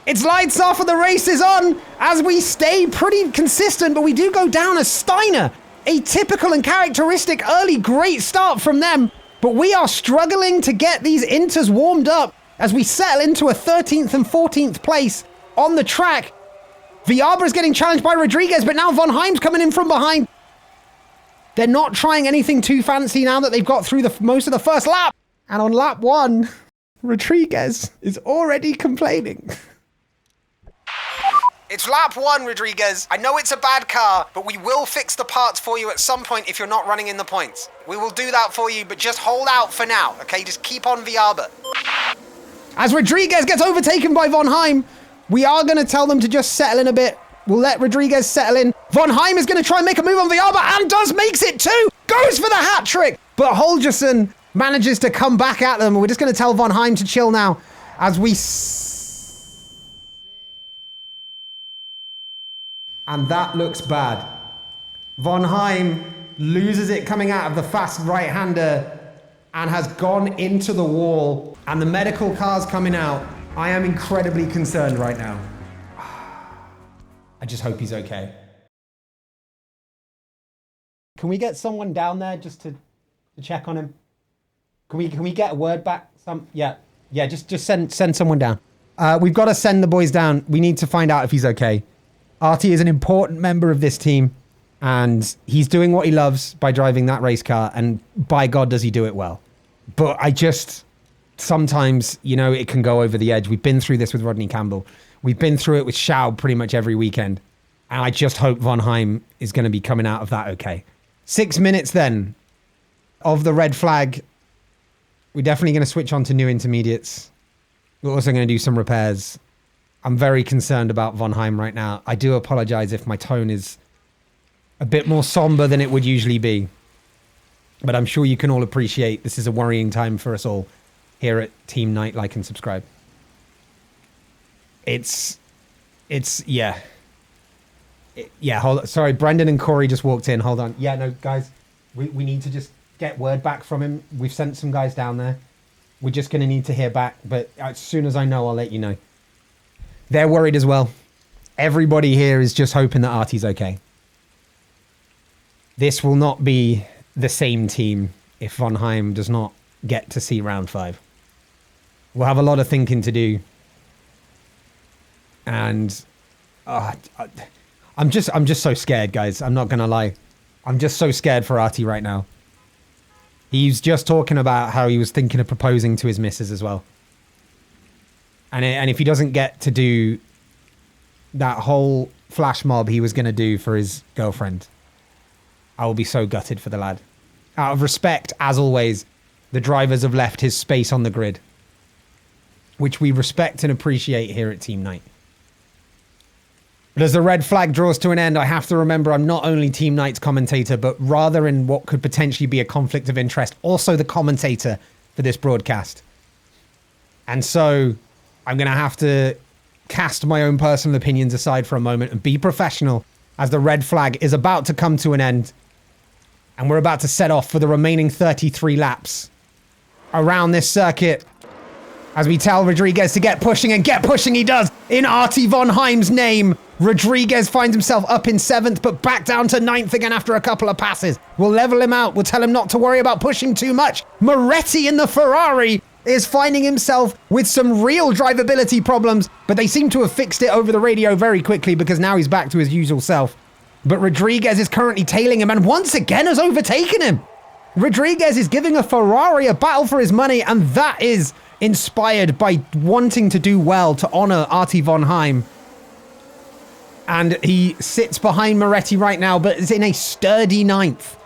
Speaker 1: It's lights off and the race is on as we stay pretty consistent, but we do go down as Steiner. A typical and characteristic early great start from them, but we are struggling to get these inters warmed up as we settle into a 13th and 14th place on the track. Viabra is getting challenged by Rodriguez, but now Von Heim's coming in from behind. They're not trying anything too fancy now that they've got through most of the first lap. And on lap 1, Rodriguez is already complaining. It's lap 1, Rodriguez. I know it's a bad car, but we will fix the parts for you at some point if you're not running in the points. We will do that for you, but just hold out for now, okay? Just keep on Viabra. As Rodriguez gets overtaken by Von Heim, we are going to tell them to just settle in a bit. We'll let Rodriguez settle in. Von Heim is going to try and make a move on Viabra and makes it too. Goes for the hat trick. But Holgerson manages to come back at them. We're just going to tell Von Heim to chill now as we... And that looks bad. Von Heim loses it coming out of the fast right-hander and has gone into the wall, and the medical car's coming out. I am incredibly concerned right now. I just hope he's okay. Can we get someone down there just to check on him? Can we get a word back? Just send someone down. We've got to send the boys down. We need to find out if he's okay. Artie is an important member of this team, and he's doing what he loves by driving that race car, and by God does he do it well. But I just, sometimes, it can go over the edge. We've been through this with Rodney Campbell. We've been through it with Schaub pretty much every weekend. And I just hope Von Heim is going to be coming out of that okay. 6 minutes then of the red flag. We're definitely going to switch on to new intermediates. We're also going to do some repairs. I'm very concerned about Von Heim right now. I do apologize if my tone is a bit more somber than it would usually be. But I'm sure you can all appreciate this is a worrying time for us all here at Team Night. Like and subscribe. Sorry, Brendan and Corey just walked in. Hold on. Yeah, no, guys, we need to just get word back from him. We've sent some guys down there. We're just going to need to hear back. But as soon as I know, I'll let you know. They're worried as well. Everybody here is just hoping that Artie's okay. This will not be the same team if Von Heim does not get to see round 5. We'll have a lot of thinking to do. And I'm just so scared, guys. I'm not going to lie. I'm just so scared for Artie right now. He's just talking about how he was thinking of proposing to his missus as well. And if he doesn't get to do that whole flash mob he was going to do for his girlfriend, I will be so gutted for the lad. Out of respect, as always, the drivers have left his space on the grid, which we respect and appreciate here at Team Night. But as the red flag draws to an end, I have to remember I'm not only Team Night's commentator, but rather in what could potentially be a conflict of interest, also the commentator for this broadcast. And so I'm going to have to cast my own personal opinions aside for a moment and be professional as the red flag is about to come to an end. And we're about to set off for the remaining 33 laps around this circuit as we tell Rodriguez to get pushing, and get pushing he does in Artie von Heim's name. Rodriguez finds himself up in 7th, but back down to 9th again after a couple of passes. We'll level him out. We'll tell him not to worry about pushing too much. Moretti in the Ferrari is finding himself with some real drivability problems, but they seem to have fixed it over the radio very quickly because now he's back to his usual self. But Rodriguez is currently tailing him and once again has overtaken him. Rodriguez is giving a Ferrari a battle for his money, and that is inspired by wanting to do well to honor Artie von Heim. And he sits behind Moretti right now, but is in a sturdy 9th.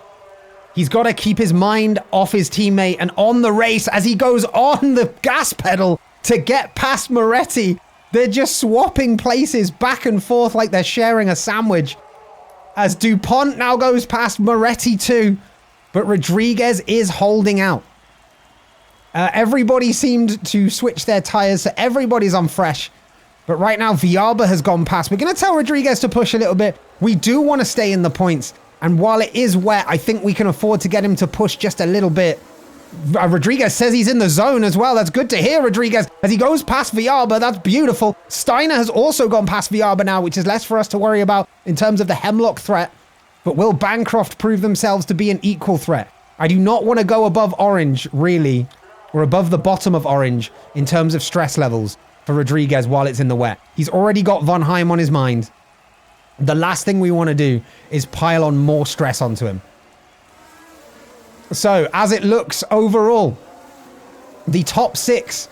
Speaker 1: He's got to keep his mind off his teammate and on the race as he goes on the gas pedal to get past Moretti. They're just swapping places back and forth like they're sharing a sandwich. As DuPont now goes past Moretti too, but Rodriguez is holding out. Everybody seemed to switch their tires, so everybody's on fresh. But right now, Vialba has gone past. We're going to tell Rodriguez to push a little bit. We do want to stay in the points. And while it is wet, I think we can afford to get him to push just a little bit. Rodriguez says he's in the zone as well. That's good to hear, Rodriguez. As he goes past Vialba, that's beautiful. Steiner has also gone past Vialba now, which is less for us to worry about in terms of the Hemlock threat. But will Bancroft prove themselves to be an equal threat? I do not want to go above orange, really, or above the bottom of orange in terms of stress levels for Rodriguez while it's in the wet. He's already got Von Heim on his mind. The last thing we want to do is pile on more stress onto him. So, as it looks overall, the top 6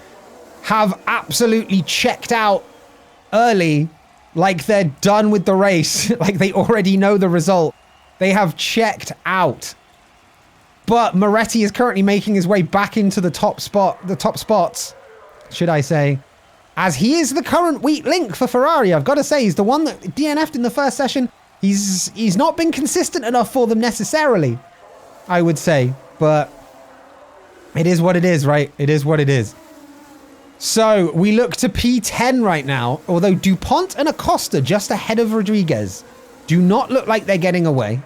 Speaker 1: have absolutely checked out early, like they're done with the race, like they already know the result. They have checked out. But Moretti is currently making his way back into the top spots, should I say, as he is the current weak link for Ferrari. I've got to say, he's the one that DNF'd in the first session. He's not been consistent enough for them necessarily, I would say, but it is what it is, right? It is what it is. So we look to P10 right now, although DuPont and Acosta just ahead of Rodriguez do not look like they're getting away.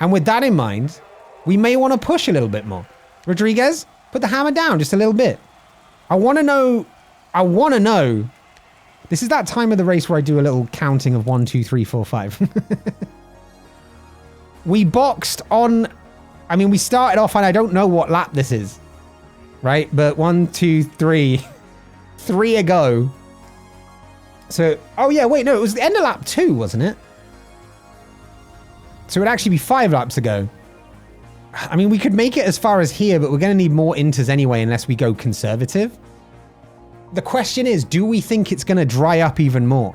Speaker 1: And with that in mind, we may want to push a little bit more. Rodriguez, put the hammer down just a little bit. I want to know. This is that time of the race where I do a little counting of 1, 2, 3, 4, 5. We boxed on, I mean, we started off on, I don't know what lap this is, right? But 1, 2, 3, 3 ago. So, oh yeah, wait, no, it was the end of lap 2, wasn't it? So it would actually be 5 laps ago. I mean, we could make it as far as here, but we're going to need more inters anyway, unless we go conservative. The question is, do we think it's going to dry up even more?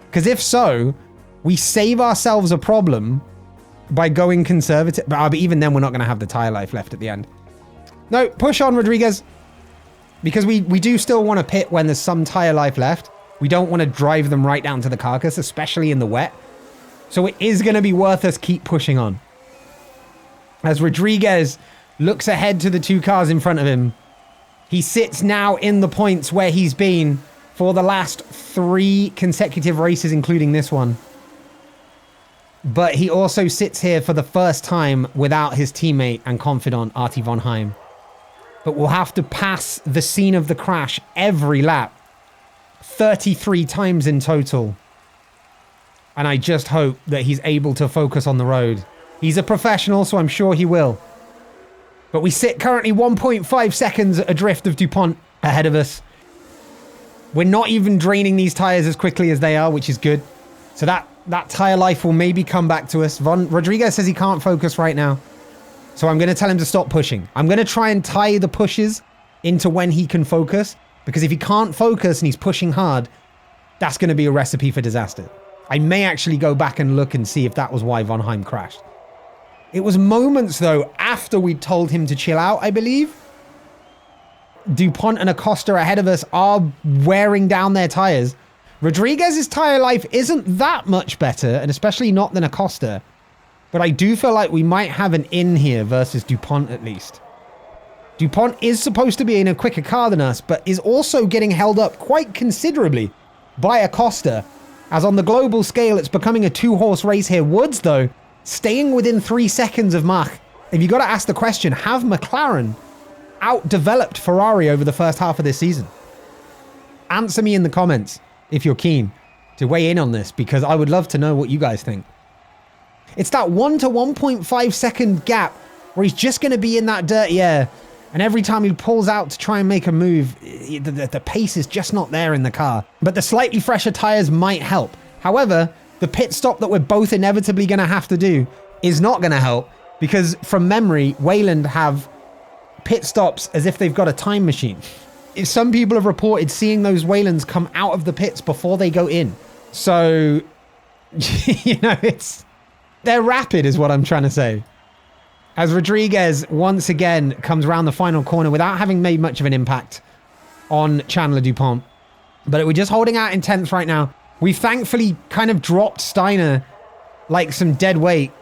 Speaker 1: Because if so, we save ourselves a problem by going conservative. But even then, we're not going to have the tire life left at the end. No, push on, Rodriguez. Because we do still want to pit when there's some tire life left. We don't want to drive them right down to the carcass, especially in the wet. So it is going to be worth us keep pushing on. As Rodriguez looks ahead to the 2 cars in front of him, he sits now in the points where he's been for the last 3 consecutive races, including this one. But he also sits here for the first time without his teammate and confidant, Artie von Heim. But we'll have to pass the scene of the crash every lap, 33 times in total. And I just hope that he's able to focus on the road. He's a professional, so I'm sure he will. But we sit currently 1.5 seconds adrift of DuPont ahead of us. We're not even draining these tires as quickly as they are, which is good. So that tire life will maybe come back to us. Rodriguez says he can't focus right now. So I'm going to tell him to stop pushing. I'm going to try and tie the pushes into when he can focus, because if he can't focus and he's pushing hard, that's going to be a recipe for disaster. I may actually go back and look and see if that was why Von Heim crashed. It was moments, though, after we'd told him to chill out, I believe. DuPont and Acosta ahead of us are wearing down their tires. Rodriguez's tire life isn't that much better, and especially not than Acosta. But I do feel like we might have an in here versus DuPont at least. DuPont is supposed to be in a quicker car than us, but is also getting held up quite considerably by Acosta. As on the global scale, it's becoming a 2-horse race here. Woods, though, staying within 3 seconds of Mach. If you got to ask the question, have McLaren outdeveloped Ferrari over the first half of this season? Answer me in the comments if you're keen to weigh in on this, because I would love to know what you guys think. It's that 1 to 1.5 second gap where he's just going to be in that dirty air, and every time he pulls out to try and make a move, the pace is just not there in the car. But the slightly fresher tires might help. However, the pit stop that we're both inevitably going to have to do is not going to help, because from memory, Wayland have pit stops as if they've got a time machine. Some people have reported seeing those Waylands come out of the pits before they go in. So, they're rapid is what I'm trying to say. As Rodriguez once again comes around the final corner without having made much of an impact on Chandler DuPont. But we're just holding out in 10th right now. We thankfully kind of dropped Steiner like some dead weight.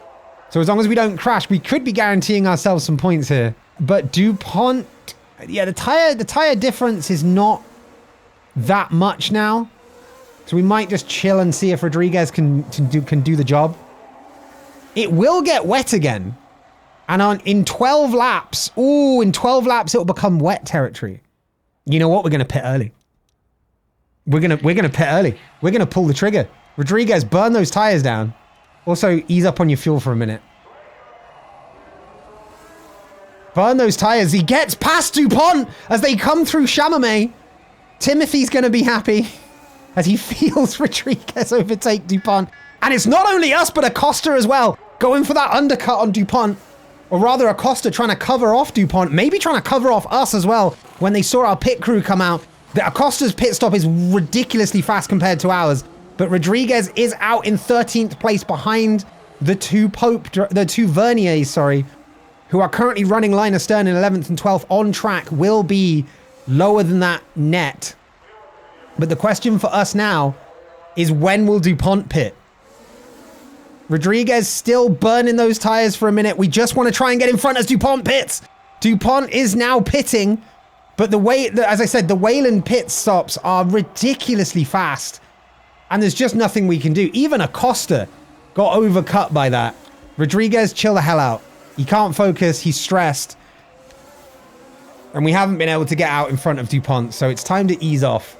Speaker 1: So as long as we don't crash, we could be guaranteeing ourselves some points here. But DuPont, yeah, the tire difference is not that much now. So we might just chill and see if Rodriguez can do the job. It will get wet again. And in 12 laps, it will become wet territory. You know what? We're going to pit early. We're going to pit early. We're going to pull the trigger. Rodriguez, burn those tires down. Also, ease up on your fuel for a minute. Burn those tires. He gets past DuPont as they come through Chalamet. Timothy's going to be happy as he feels Rodriguez overtake DuPont. And it's not only us, but Acosta as well, going for that undercut on DuPont. Or rather, Acosta trying to cover off DuPont, maybe trying to cover off us as well when they saw our pit crew come out. The Acosta's pit stop is ridiculously fast compared to ours, but Rodriguez is out in 13th place behind the two Verniers, who are currently running line astern in 11th and 12th on track, will be lower than that net. But the question for us now is, when will DuPont pit? Rodriguez still burning those tires for a minute. We just want to try and get in front as DuPont pits. DuPont is now pitting, but as I said, the Wayland pit stops are ridiculously fast, and there's just nothing we can do. Even Acosta got overcut by that. Rodriguez, chill the hell out. He can't focus. He's stressed. And we haven't been able to get out in front of DuPont, so it's time to ease off.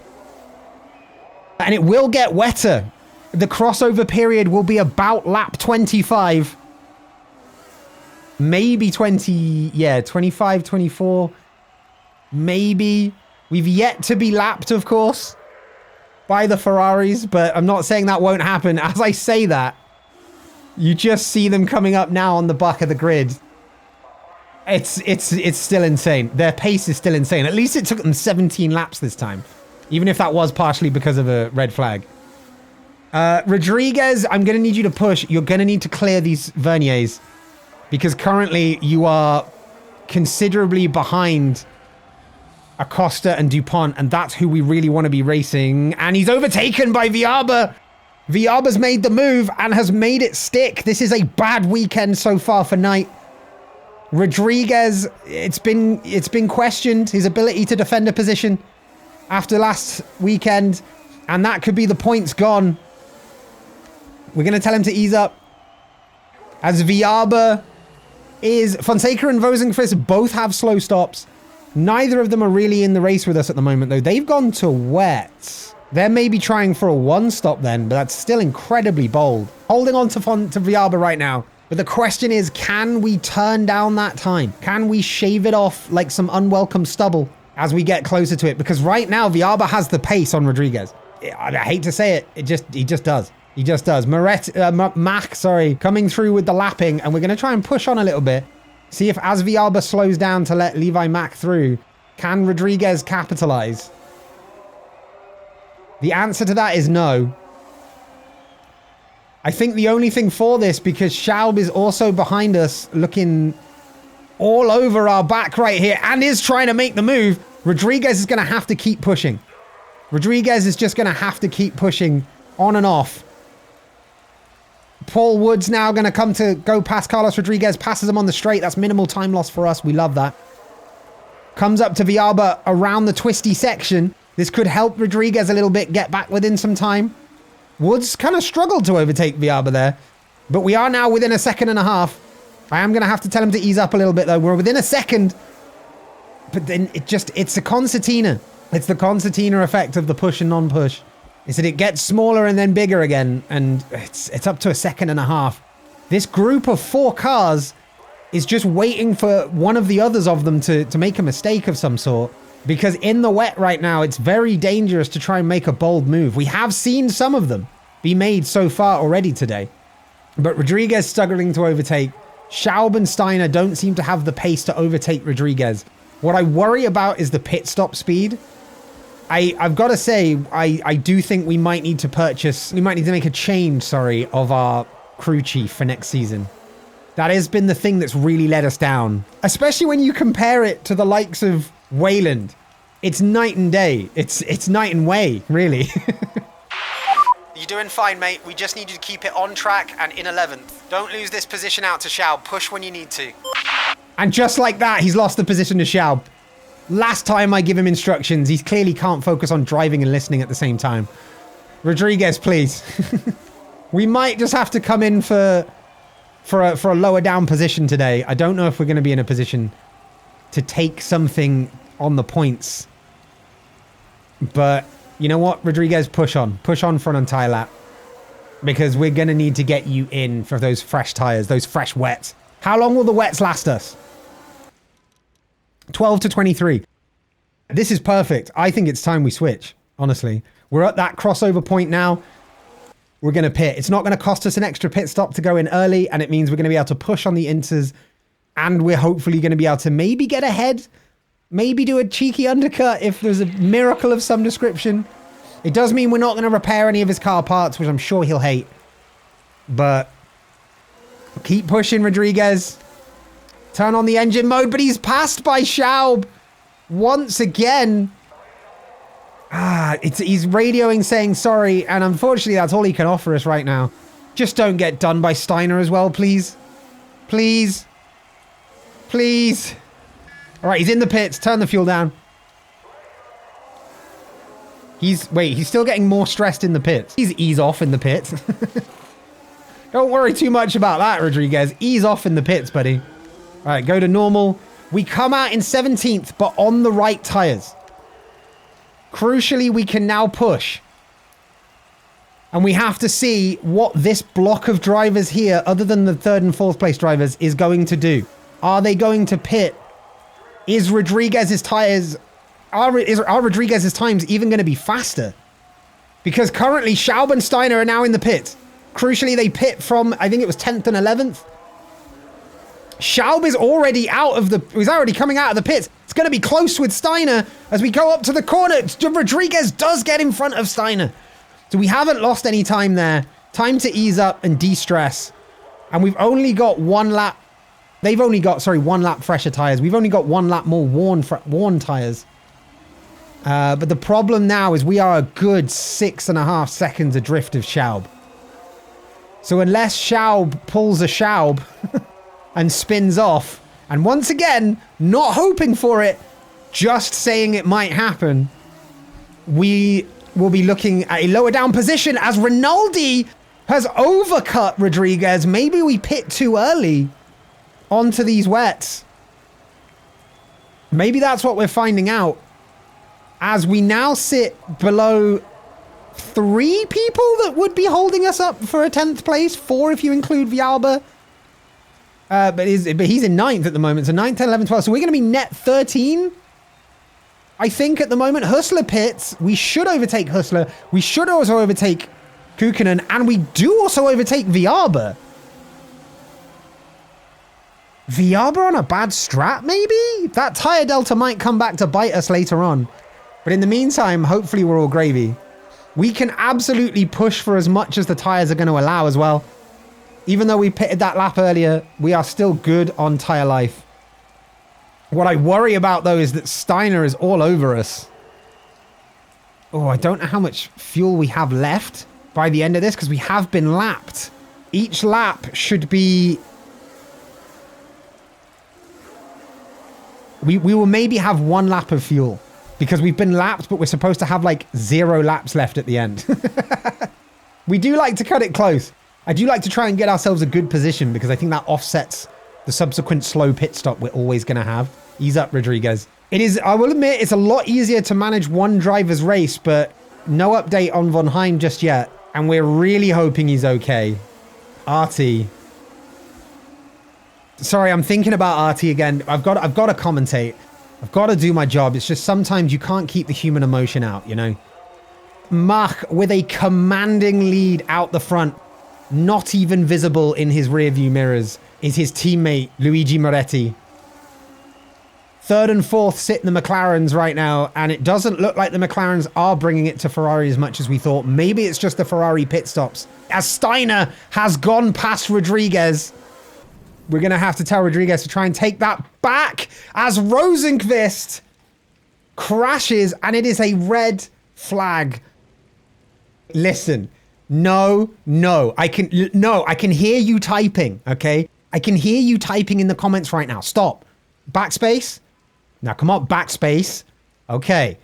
Speaker 1: And it will get wetter. The crossover period will be about lap 25. Maybe 25, 24. Maybe. We've yet to be lapped, of course, by the Ferraris, but I'm not saying that won't happen. As I say that, you just see them coming up now on the back of the grid. It's still insane. Their pace is still insane. At least it took them 17 laps this time, even if that was partially because of a red flag. Rodriguez, I'm going to need you to push. You're going to need to clear these Verniers, because currently you are considerably behind Acosta and DuPont, and that's who we really want to be racing. And he's overtaken by Viaba. Viaba's made the move and has made it stick. This is a bad weekend so far for Knight. Rodriguez, it's been questioned, his ability to defend a position after last weekend, and that could be the points gone. We're going to tell him to ease up. As Viaba Fonseca and Rosenqvist both have slow stops. Neither of them are really in the race with us at the moment, though. They've gone to wet. They're maybe trying for a one stop then, but that's still incredibly bold. Holding on to Viaba right now. But the question is, can we turn down that time? Can we shave it off like some unwelcome stubble as we get closer to it? Because right now, Viaba has the pace on Rodriguez. I hate to say it. He just does. He just does. Mach, coming through with the lapping, and we're going to try and push on a little bit. See if as Vialba slows down to let Levi Mack through, can Rodriguez capitalize? The answer to that is no. I think the only thing for this, because Schaub is also behind us looking all over our back right here and is trying to make the move, Rodriguez is going to have to keep pushing. Rodriguez is just going to have to keep pushing on and off. Paul Wood's now going to go past Carlos Rodriguez, passes him on the straight. That's minimal time loss for us. We love that. Comes up to Vialba around the twisty section. This could help Rodriguez a little bit get back within some time. Woods kind of struggled to overtake Vialba there, but we are now within a second and a half. I am going to have to tell him to ease up a little bit though. We're within a second, but then it's a concertina. It's the concertina effect of the push and non-push. Is that it gets smaller and then bigger again, and it's up to a second and a half. This group of 4 cars is just waiting for one of the others of them to make a mistake of some sort. Because in the wet right now, it's very dangerous to try and make a bold move. We have seen some of them be made so far already today. But Rodriguez struggling to overtake. Schaub and Steiner don't seem to have the pace to overtake Rodriguez. What I worry about is the pit stop speed. I've got to say, I do think we might need to make a change, of our crew chief for next season. That has been the thing that's really let us down. Especially when you compare it to the likes of Wayland. It's night and day. It's night and way, really. You're doing fine, mate. We just need you to keep it on track and in 11th. Don't lose this position out to Schaub. Push when you need to. And just like that, he's lost the position to Schaub. Last time I give him instructions, he clearly can't focus on driving and listening at the same time. Rodriguez, please. We might just have to come in for a lower down position today. I don't know if we're going to be in a position to take something on the points. But you know what, Rodriguez, push on for an entire lap. Because we're going to need to get you in for those fresh tires, those fresh wets. How long will the wets last us? 12 to 23. This is perfect. I think it's time we switch, honestly. We're at that crossover point now. We're going to pit. It's not going to cost us an extra pit stop to go in early, and it means we're going to be able to push on the inters, and we're hopefully going to be able to maybe get ahead, maybe do a cheeky undercut if there's a miracle of some description. It does mean we're not going to repair any of his car parts, which I'm sure he'll hate. But keep pushing, Rodriguez. Turn on the engine mode, but he's passed by Schaub once again. He's radioing saying sorry, and unfortunately that's all he can offer us right now. Just don't get done by Steiner as well, please. Please. Please. All right, he's in the pits. Turn the fuel down. He's still getting more stressed in the pits. He's ease off in the pits. Don't worry too much about that, Rodriguez. Ease off in the pits, buddy. All right, go to normal. We come out in 17th, but on the right tires. Crucially, we can now push. And we have to see what this block of drivers here, other than the 3rd and 4th place drivers, is going to do. Are they going to pit? Is Rodriguez's tires... Are Rodriguez's times even going to be faster? Because currently, Schaub and Steiner are now in the pit. Crucially, they pit from, I think it was 10th and 11th. Schaub is already he's already coming out of the pits. It's going to be close with Steiner as we go up to the corner. Rodriguez does get in front of Steiner. So we haven't lost any time there. Time to ease up and de-stress. And we've only got 1 lap. They've only got, 1 lap fresher tires. We've only got 1 lap more worn tires. But the problem now is we are a good 6.5 seconds adrift of Schaub. So unless Schaub pulls a Schaub... and spins off, and once again, not hoping for it, just saying it might happen, we will be looking at a lower down position as Rinaldi has overcut Rodriguez. Maybe we pit too early onto these wets. Maybe that's what we're finding out, as we now sit below 3 people that would be holding us up for a 10th place, 4 if you include Vialba. But he's in 9th at the moment. So 9th, 10th, 11th, 12th. So we're going to be net 13, I think, at the moment. Hustler pits. We should overtake Hustler. We should also overtake Kukkonen. And we do also overtake Vialba. Viaba on a bad strat, maybe? That tire delta might come back to bite us later on. But in the meantime, hopefully we're all gravy. We can absolutely push for as much as the tires are going to allow as well. Even though we pitted that lap earlier, we are still good on tire life. What I worry about, though, is that Steiner is all over us. Oh, I don't know how much fuel we have left by the end of this, because we have been lapped. Each lap should be... We will maybe have 1 lap of fuel, because we've been lapped, but we're supposed to have like 0 laps left at the end. We do like to cut it close. I do like to try and get ourselves a good position, because I think that offsets the subsequent slow pit stop we're always going to have. Ease up, Rodriguez. It is, I will admit, it's a lot easier to manage one driver's race, but no update on Von Heim just yet. And we're really hoping he's okay. Artie. Sorry, I'm thinking about Artie again. I've got to commentate. I've got to do my job. It's just sometimes you can't keep the human emotion out, you know? Mach with a commanding lead out the front, not even visible in his rearview mirrors, is his teammate, Luigi Moretti. 3rd and 4th sit in the McLarens right now, and it doesn't look like the McLarens are bringing it to Ferrari as much as we thought. Maybe it's just the Ferrari pit stops. As Steiner has gone past Rodriguez, we're going to have to tell Rodriguez to try and take that back as Rosenqvist crashes, and it is a red flag. Listen, no, I can hear you typing, okay? I can hear you typing in the comments right now. Stop. Backspace. Now, come on, backspace. Okay.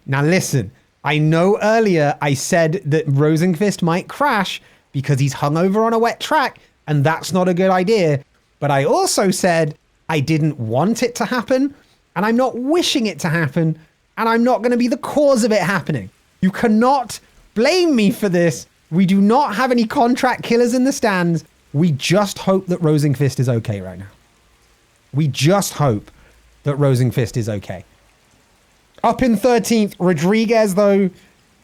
Speaker 1: Now, listen. I know earlier I said that Rosenqvist might crash because he's hungover on a wet track, and that's not a good idea. But I also said I didn't want it to happen, and I'm not wishing it to happen, and I'm not going to be the cause of it happening. You cannot blame me for this. We do not have any contract killers in the stands. We just hope that Rosenqvist is okay right now. We just hope that Rosenqvist is okay. Up in 13th, Rodriguez, though,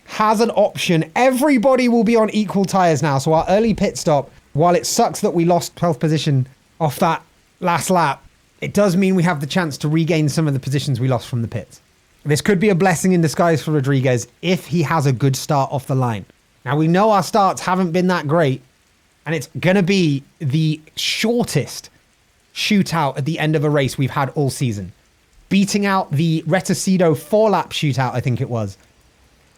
Speaker 1: has an option. Everybody will be on equal tires now. So our early pit stop, while it sucks that we lost 12th position off that last lap, it does mean we have the chance to regain some of the positions we lost from the pits. This could be a blessing in disguise for Rodriguez if he has a good start off the line. Now, we know our starts haven't been that great, and it's going to be the shortest shootout at the end of a race we've had all season, beating out the Retucido 4-lap shootout, I think it was,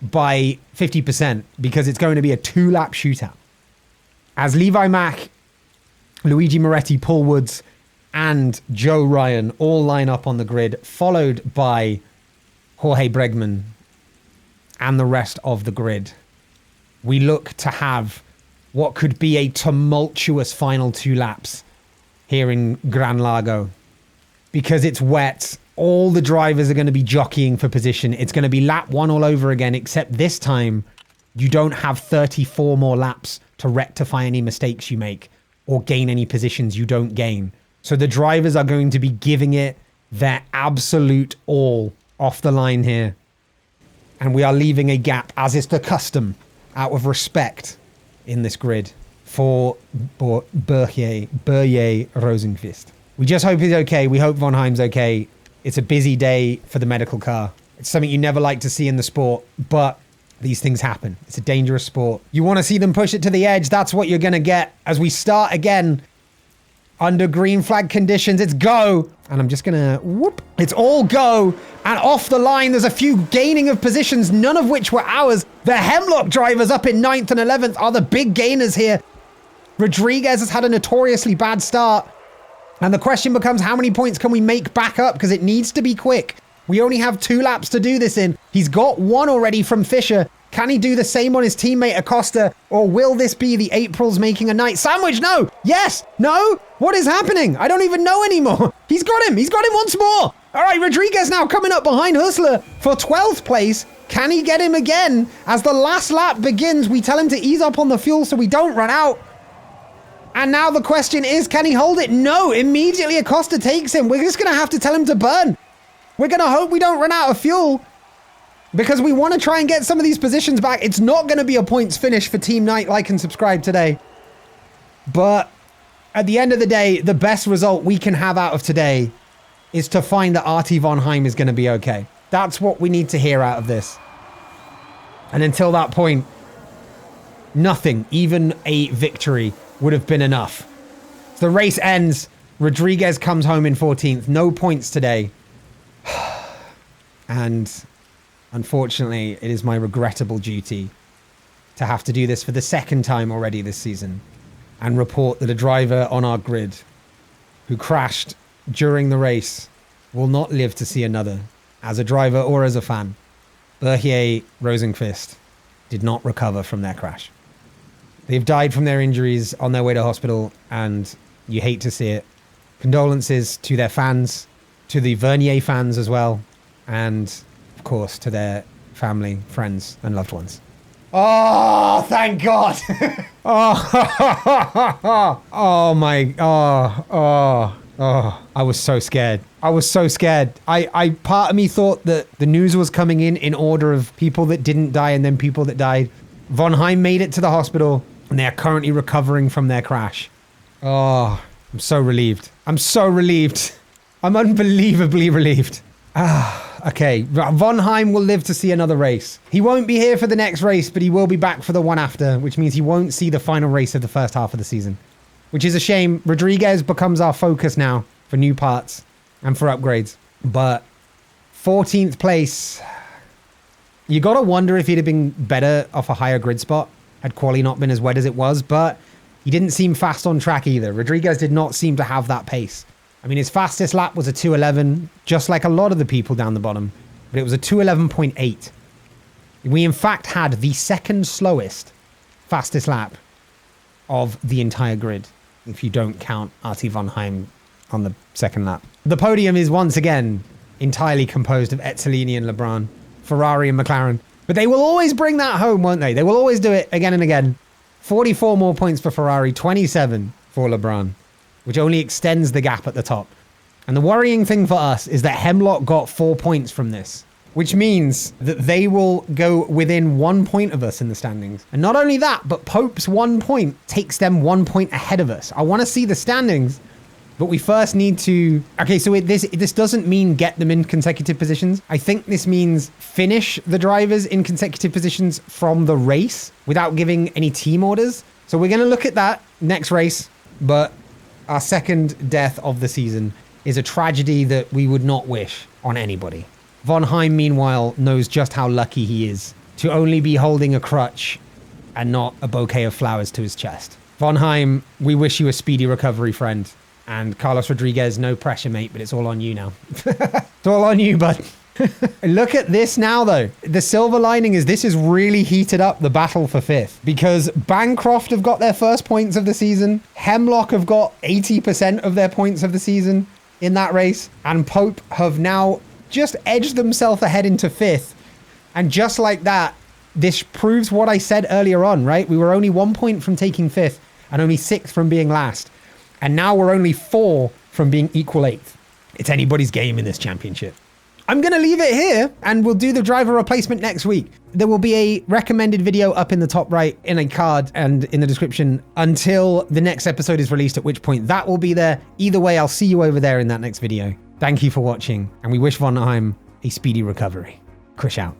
Speaker 1: by 50%, because it's going to be a 2-lap shootout. As Levi Mack, Luigi Moretti, Paul Woods, and Joe Ryan all line up on the grid, followed by Jorge Bregman and the rest of the grid, we look to have what could be a tumultuous final 2 laps here in Gran Lago. Because it's wet, all the drivers are going to be jockeying for position. It's going to be lap 1 all over again, except this time you don't have 34 more laps to rectify any mistakes you make or gain any positions you don't gain. So the drivers are going to be giving it their absolute all off the line here. And we are leaving a gap, as is the custom, out of respect in this grid for Börje Rosenqvist. We just hope he's okay. We hope Von Heim's okay. It's a busy day for the medical car. It's something you never like to see in the sport, but these things happen. It's a dangerous sport. You want to see them push it to the edge. That's what you're going to get as we start again under green flag conditions. It's go. And I'm just going to whoop. It's all go. And off the line, there's a few gaining of positions, none of which were ours. The Hemlock drivers up in 9th and 11th are the big gainers here. Rodriguez has had a notoriously bad start. And the question becomes, how many points can we make back up? Because it needs to be quick. We only have 2 laps to do this in. He's got 1 already from Fisher. Can he do the same on his teammate Acosta? Or will this be the Aprils making a night sandwich? No. Yes. No. What is happening? I don't even know anymore. He's got him. He's got him once more. All right, Rodriguez now coming up behind Hustler for 12th place. Can he get him again? As the last lap begins, we tell him to ease up on the fuel so we don't run out. And now the question is, can he hold it? No. Immediately Acosta takes him. We're just going to have to tell him to burn. We're going to hope we don't run out of fuel, because we want to try and get some of these positions back. It's not going to be a points finish for Team Night. Like and subscribe today. But At the end of the day, the best result we can have out of today is to find that Artie von Heim is going to be okay. That's what we need to hear out of this. And until that point, nothing, even a victory, would have been enough. So the race ends. Rodriguez comes home in 14th. No points today. And unfortunately, it is my regrettable duty to have to do this for the second time already this season and report that a driver on our grid who crashed during the race will not live to see another, as a driver or as a fan. Berthier, Rosenqvist did not recover from their crash. They've died from their injuries on their way to hospital, and you hate to see it. Condolences to their fans, to the Vernier fans as well, and of course to their family, friends, and loved ones. Oh, thank God. I was so scared. Part of me thought that the news was coming in order of people that didn't die and then people that died. Von Heim made it to the hospital and they are currently recovering from their crash. Oh, I'm so relieved. I'm unbelievably relieved. Okay, Von Heim will live to see another race. He won't be here for the next race, but he will be back for the one after, which means he won't see the final race of the first half of the season, which is a shame. Rodriguez becomes our focus now for new parts and for upgrades. But 14th place, you got to wonder if he'd have been better off a higher grid spot had quali not been as wet as it was, but he didn't seem fast on track either. Rodriguez did not seem to have that pace. I mean, his fastest lap was a 2:11, just like a lot of the people down the bottom, but it was a 2:11.8. We, in fact, had the second slowest fastest lap of the entire grid, if you don't count Artie von Heim on the second lap. The podium is once again entirely composed of Ezzolini and Lebrun, Ferrari and McLaren, but they will always bring that home, won't they? They will always do it again and again. 44 more points for Ferrari, 27 for Lebrun, which only extends the gap at the top. And the worrying thing for us is that Hemlock got 4 points from this, which means that they will go within 1 point of us in the standings. And not only that, but Pope's 1 point takes them 1 point ahead of us. I want to see the standings, but we first need to... Okay, so this doesn't mean get them in consecutive positions. I think this means finish the drivers in consecutive positions from the race without giving any team orders. So we're going to look at that next race, but our second death of the season is a tragedy that we would not wish on anybody. Von Heim, meanwhile, knows just how lucky he is to only be holding a crutch and not a bouquet of flowers to his chest. Von Heim, we wish you a speedy recovery, friend. And Carlos Rodriguez, no pressure, mate, but it's all on you now. It's all on you, bud. Look at this now, though. The silver lining is this has really heated up the battle for fifth, because Bancroft have got their first points of the season. Hemlock have got 80% of their points of the season in that race. And Pope have now just edged themselves ahead into fifth. And just like that, this proves what I said earlier on, right? We were only 1 point from taking fifth and only sixth from being last. And now we're only 4 from being equal eighth. It's anybody's game in this championship. I'm going to leave it here and we'll do the driver replacement next week. There will be a recommended video up in the top right in a card and in the description until the next episode is released, at which point that will be there. Either way, I'll see you over there in that next video. Thank you for watching and we wish Von Heim a speedy recovery. Krish out.